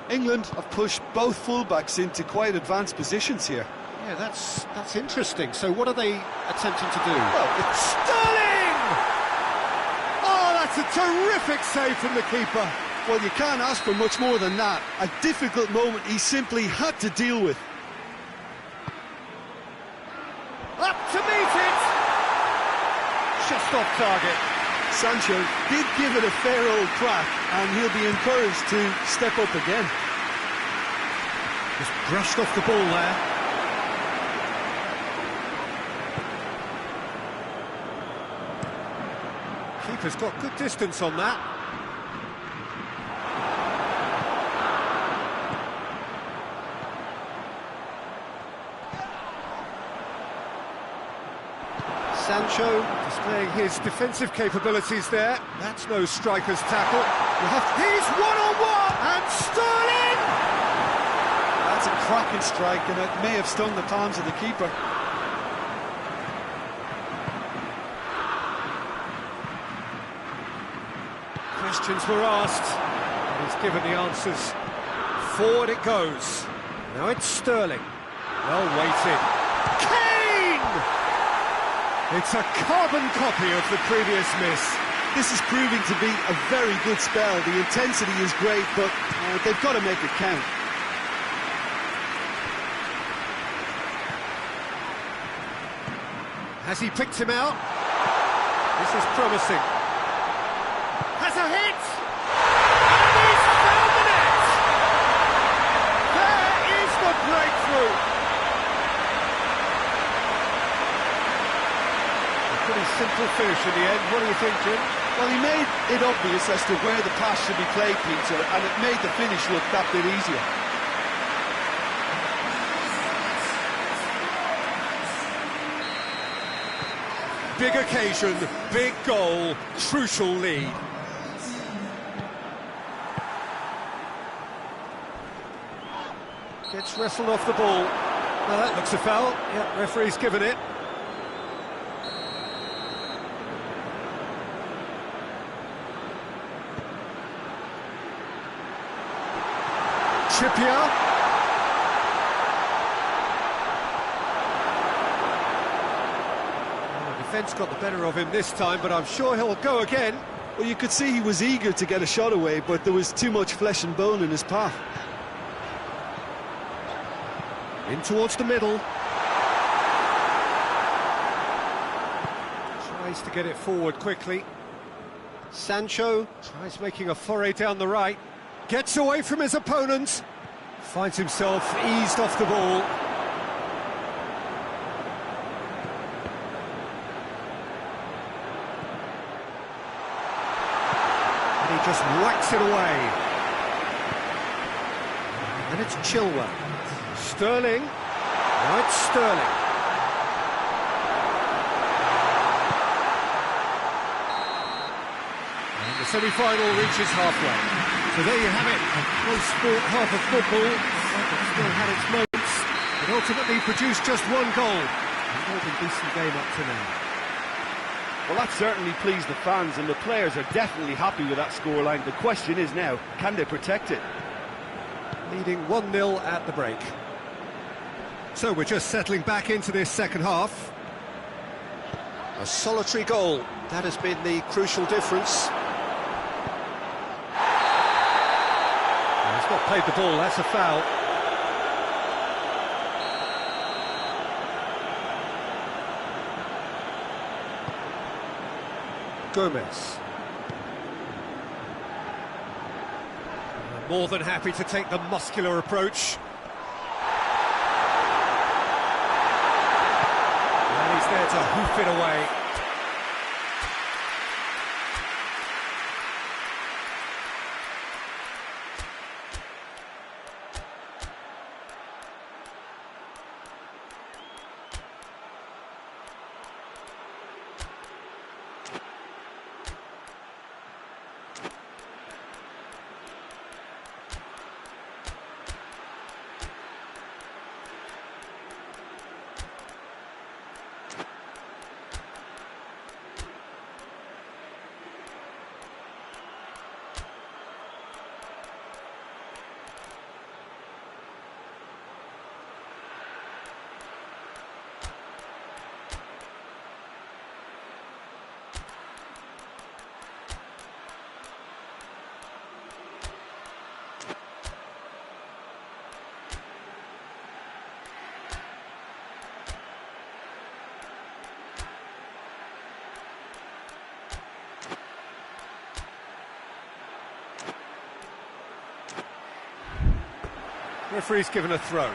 England have pushed both fullbacks into quite advanced positions here. Yeah, that's interesting. So what are they attempting to do? Well, it's Sterling! Oh, that's a terrific save from the keeper. Well, you can't ask for much more than that. A difficult moment he simply had to deal with. Up to meet it! Just off target. Sancho did give it a fair old crack, and he'll be encouraged to step up again. Just brushed off the ball there. Keeper's got good distance on that. Sancho displaying his defensive capabilities there. That's no striker's tackle. He's one-on-one, and Sterling! That's a cracking strike, and it may have stung the palms of the keeper. Questions were asked, and he's given the answers. Forward it goes. Now it's Sterling. Well weighted. Kane! It's a carbon copy of the previous miss. This is proving to be a very good spell. The intensity is great, but they've got to make it count. Has he picked him out? This is promising. Has a hit! And he's found the net! There is the breakthrough! A pretty simple finish in the end. What do you think, Jim? Well, he made it obvious as to where the pass should be played, Peter, and it made the finish look that bit easier. Big occasion, big goal, crucial lead. Gets wrestled off the ball. Now that looks a foul. Yeah, referee's given it. Trippier. Defence got the better of him this time, but I'm sure he'll go again. Well, you could see he was eager to get a shot away, but there was too much flesh and bone in his path. In towards the middle. Tries to get it forward quickly. Sancho tries making a foray down the right. Gets away from his opponent. Finds himself eased off the ball. And he just whacks it away. And it's Chilwell. Sterling. Now it's Sterling. And the semi-final reaches halfway. So there you have it, a close sport half of football, but it still had its moments. It ultimately produced just one goal. A more than decent game up to now. Well, that certainly pleased the fans, and the players are definitely happy with that scoreline. The question is now, can they protect it? Leading 1-0 at the break. So we're just settling back into this second half. A solitary goal, that has been the crucial difference. He's not played the ball, that's a foul. Gomez. More than happy to take the muscular approach. And he's there to hoof it away. Referee's given a throw.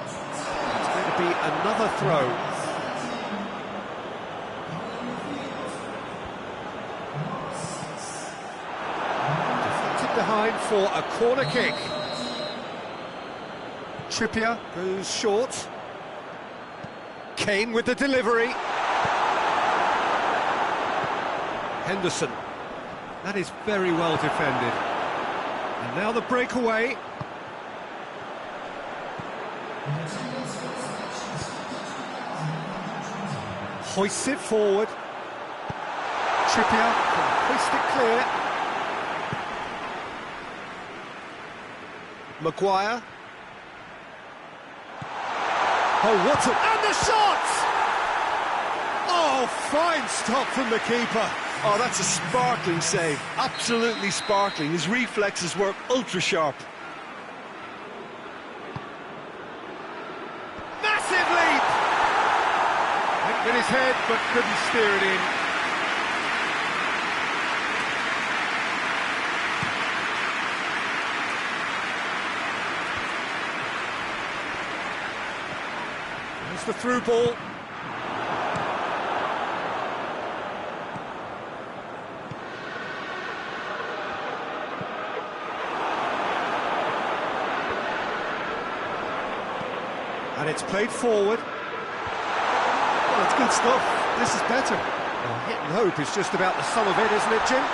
It's going to be another throw. Deflected behind for a corner kick. Trippier goes short. Kane with the delivery. Henderson. That is very well defended. And now the breakaway. Hoists it forward. Trippier can hoist it clear. Maguire. Oh, what a... And the shot! Oh, fine stop from the keeper. Oh, that's a sparkling save. Absolutely sparkling. His reflexes were ultra sharp. Massive leap! Went with his head, but couldn't steer it in. There's the through ball. And it's played forward. Well, it's good stuff. This is better. Well, hit and hope is just about the sum of it, isn't it, Jim?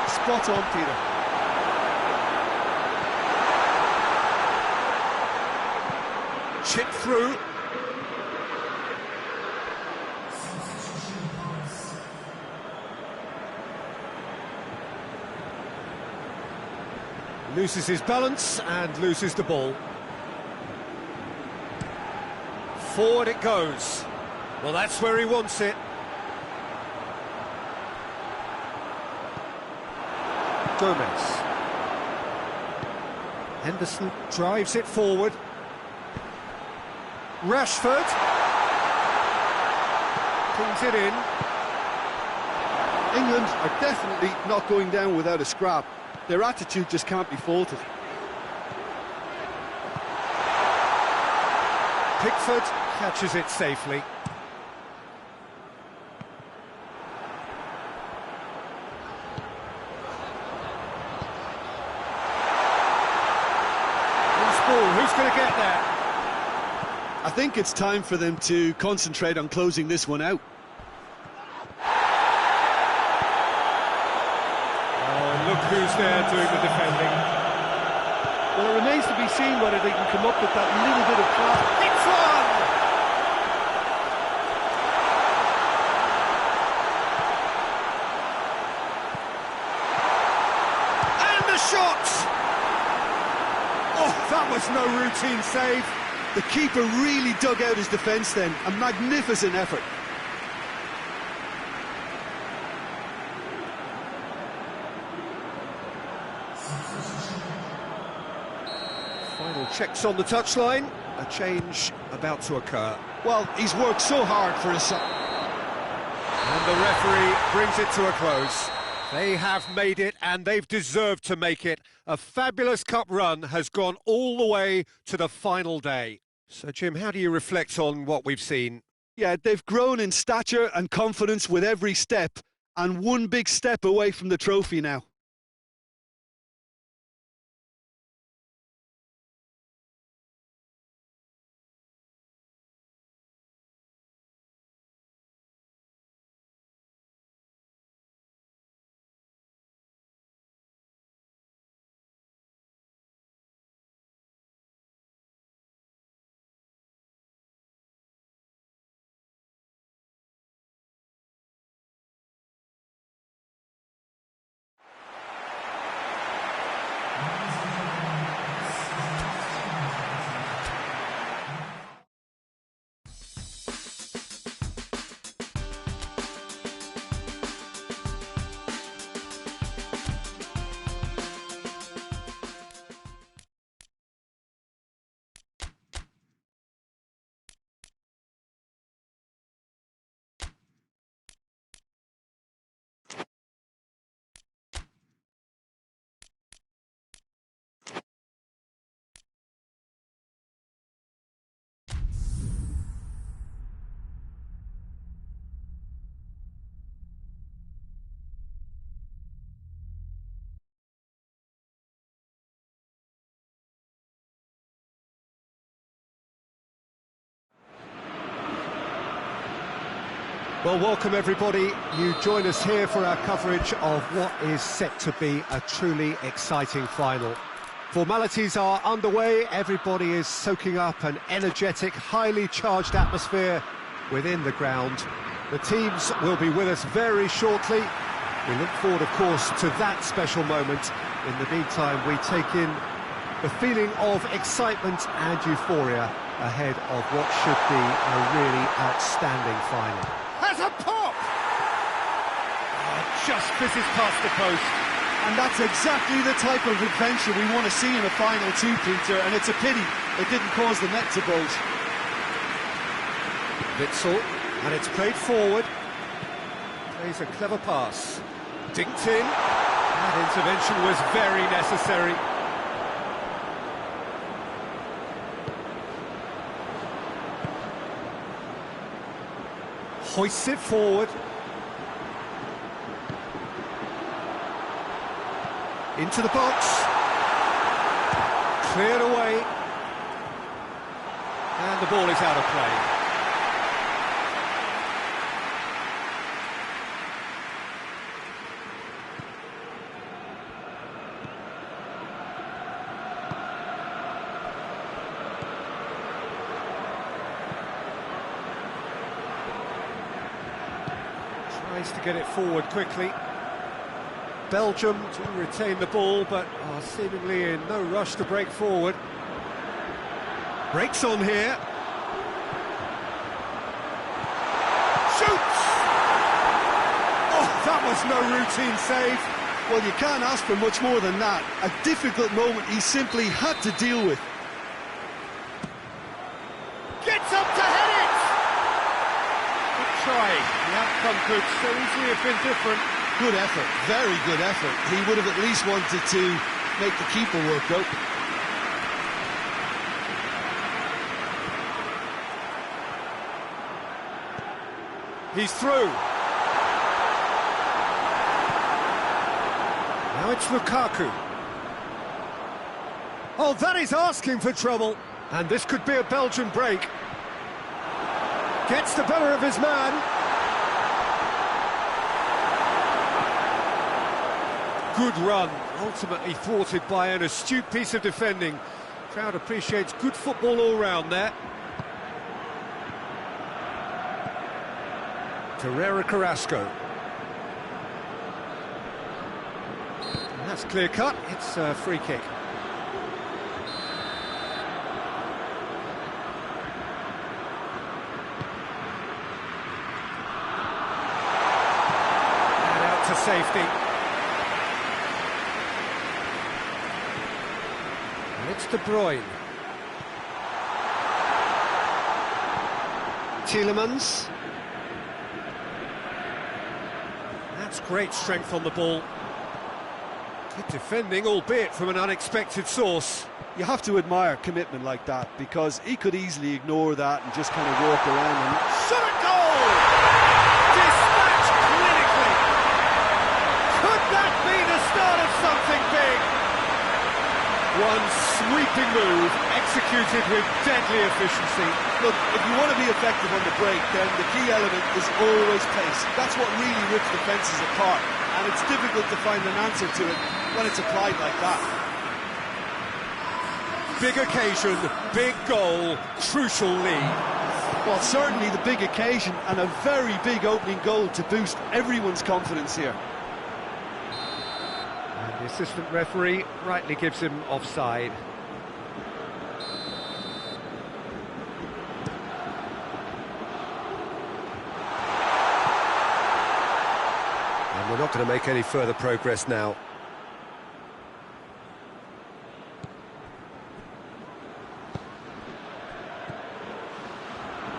Spot on, Peter. Chip through. Loses his balance and loses the ball. Forward it goes. Well, that's where he wants it. Gomez. Henderson drives it forward. Rashford. Pulls it in. England are definitely not going down without a scrap. Their attitude just can't be faulted. Pickford catches it safely. Loose ball, who's going to get there? I think it's time for them to concentrate on closing this one out. that little bit of class. Hits one! And the shot! Oh, that was no routine save. The keeper really dug out his defence then. A magnificent effort. Final checks on the touchline. A change about to occur. Well, he's worked so hard for his side. And the referee brings it to a close. They have made it, and they've deserved to make it. A fabulous cup run has gone all the way to the final day. So, Jim, how do you reflect on what we've seen? Yeah, they've grown in stature and confidence with every step, and one big step away from the trophy now. Well, welcome everybody. You join us here for our coverage of what is set to be a truly exciting final. Formalities are underway. Everybody is soaking up an energetic, highly charged atmosphere within the ground. The teams will be with us very shortly. We look forward, of course, to that special moment. In the meantime, we take in the feeling of excitement and euphoria ahead of what should be a really outstanding final. Has a pop! Just fizzes past the post. And that's exactly the type of adventure we want to see in a final too, Peter, and it's a pity it didn't cause the net to bolt. Witzel, and it's played forward. Plays a clever pass. Dinked in. That intervention was very necessary. Hoists it forward. Into the box. Cleared away. And the ball is out of play. Tries to get it forward quickly. Belgium to retain the ball, but are seemingly in no rush to break forward. Breaks on here. Shoots! Oh, that was no routine save. Well, you can't ask for much more than that. A difficult moment he simply had to deal with. Gets up to head it! Good try. The outcome could so easily have been different. Good effort, very good effort. He would have at least wanted to make the keeper work out. He's through. Now it's Lukaku. Oh, that is asking for trouble. And this could be a Belgian break. Gets the better of his man. Good run, ultimately thwarted by an astute piece of defending. Crowd appreciates good football all round there. Torreira Carrasco. And that's clear cut, it's a free kick. And out to safety. And it's De Bruyne. Tielemans. That's great strength on the ball. Good defending, albeit from an unexpected source. You have to admire commitment like that, because he could easily ignore that and just kind of walk around and... Shot at goal! Dispatched clinically! Could that be the start of something big? One sweeping move, executed with deadly efficiency. Look, if you want to be effective on the break, then the key element is always pace. That's what really rips defences apart, and it's difficult to find an answer to it when it's applied like that. Big occasion, big goal, crucial lead. Well, certainly the big occasion and a very big opening goal to boost everyone's confidence here. And the assistant referee rightly gives him offside. And we're not going to make any further progress now.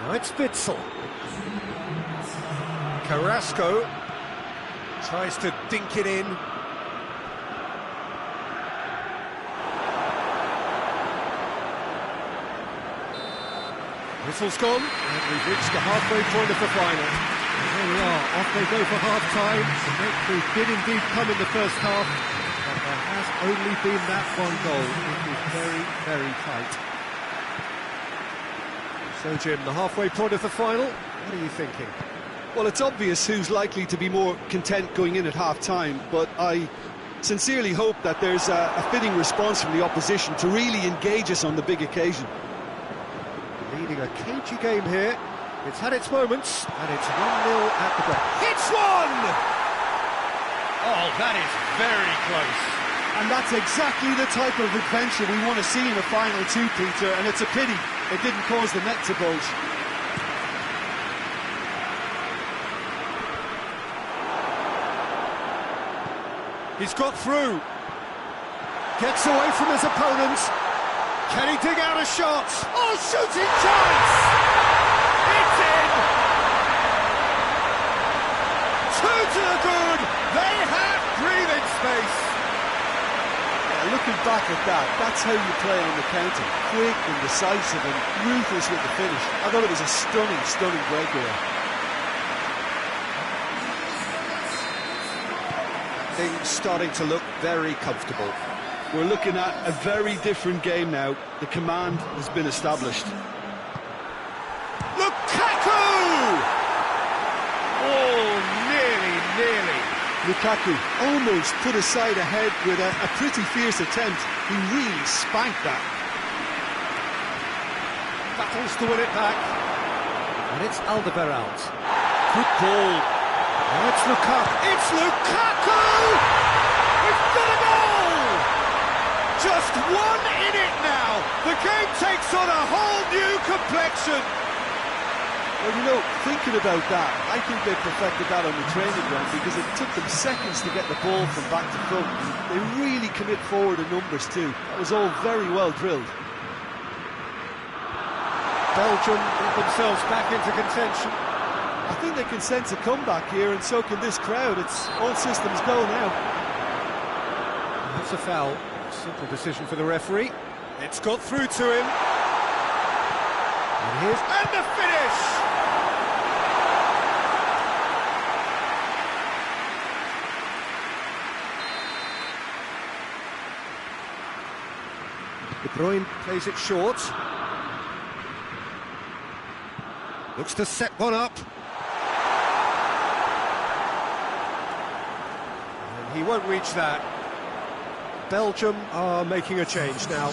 Now it's Witsel. Carrasco tries to dink it in. Whistle's gone, and we've reached the halfway point of the final. There we are, off they go for half-time. The breakthrough did indeed come in the first half, but there has only been that one goal. It is very, very tight. So, Jim, the halfway point of the final, what are you thinking? Well, it's obvious who's likely to be more content going in at half-time, but I sincerely hope that there's a fitting response from the opposition to really engage us on the big occasion. Leading a cagey game here. It's had its moments, and it's 1-0 at the break. Hits one! Oh, that is very close. And that's exactly the type of adventure we want to see in a final too, Peter, and it's a pity it didn't cause the net to bulge. He's got through. Gets away from his opponent. Can he dig out a shot? Oh, shooting chance! It's in! Two to the good! They have breathing space! Yeah, looking back at that, that's how you play on the counter. Quick and decisive and ruthless with the finish. I thought it was a stunning, stunning breakaway. Things starting to look very comfortable. We're looking at a very different game now. The command has been established. Lukaku! Oh, nearly. Lukaku almost put his side ahead with a pretty fierce attempt. He really spanked that. Battles to win it back. And it's Alderweireld. Good ball. Now it's Lukaku. It's Lukaku! We've got a goal! Just one in it now. The game takes on a whole new complexion. Well, you know, thinking about that, I think they perfected that on the training ground because it took them seconds to get the ball from back to front. They really commit forward in numbers too. That was all very well drilled. Belgium get themselves back into contention. I think they can sense a comeback here, and so can this crowd. It's all systems go now. That's a foul. Simple decision for the referee. It's got through to him. And the finish! De Bruyne plays it short. Looks to set one up. And he won't reach that. Belgium are making a change now.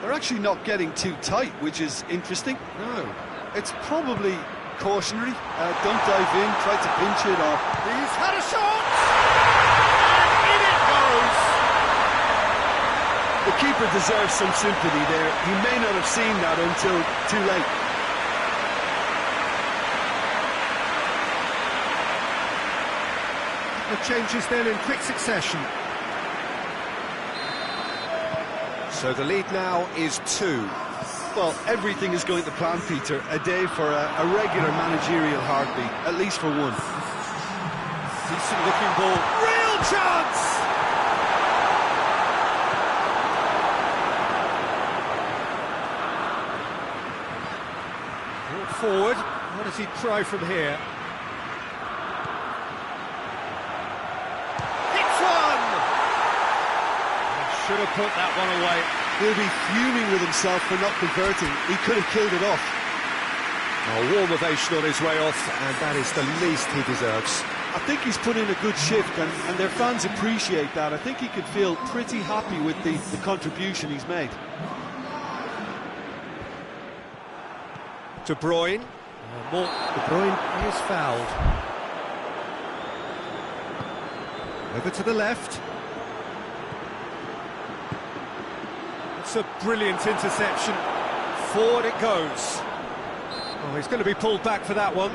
They're actually not getting too tight, which is interesting. No. It's probably cautionary. Don't dive in, try to pinch it, or... He's had a shot! And in it goes! The keeper deserves some sympathy there. He may not have seen that until too late. The changes then in quick succession. So the lead now is 2. Well, everything is going to plan, Peter. A day for a regular managerial heartbeat, at least for one. Decent looking ball. Real chance! Brought forward. What does he try from here? Hits one! Should have put that one away. He'll be fuming with himself for not converting. He could have killed it off. A warm ovation on his way off, and that is the least he deserves. I think he's put in a good shift, and their fans appreciate that. I think he could feel pretty happy with the contribution he's made. De Bruyne. De Bruyne is fouled. Over to the left. It's a brilliant interception. Forward it goes. Oh, he's going to be pulled back for that one.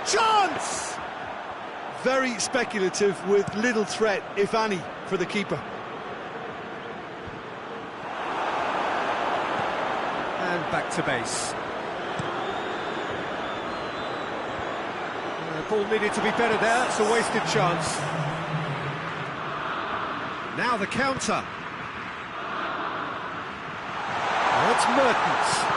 Chance! Very speculative with little threat, if any, for the keeper. And back to base. The ball needed to be better there. It's a wasted chance. Now the counter. Oh, it's Mertens.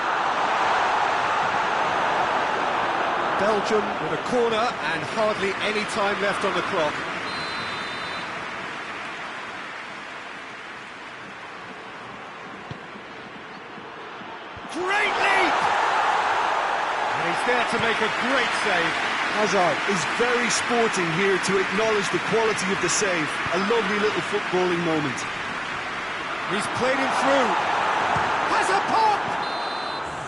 Belgium with a corner and hardly any time left on the clock. Great leap! And he's there to make a great save. Hazard is very sporting here to acknowledge the quality of the save. A lovely little footballing moment. He's played him through. Has a pop!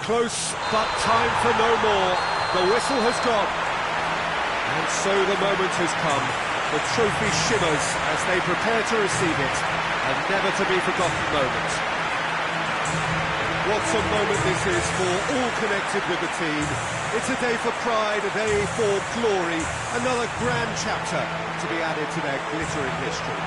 Close, but time for no more. The whistle has gone. And so the moment has come. The trophy shimmers as they prepare to receive it. A never-to-be-forgotten moment. What a moment this is for all connected with the team. It's a day for pride, a day for glory, another grand chapter to be added to their glittering history.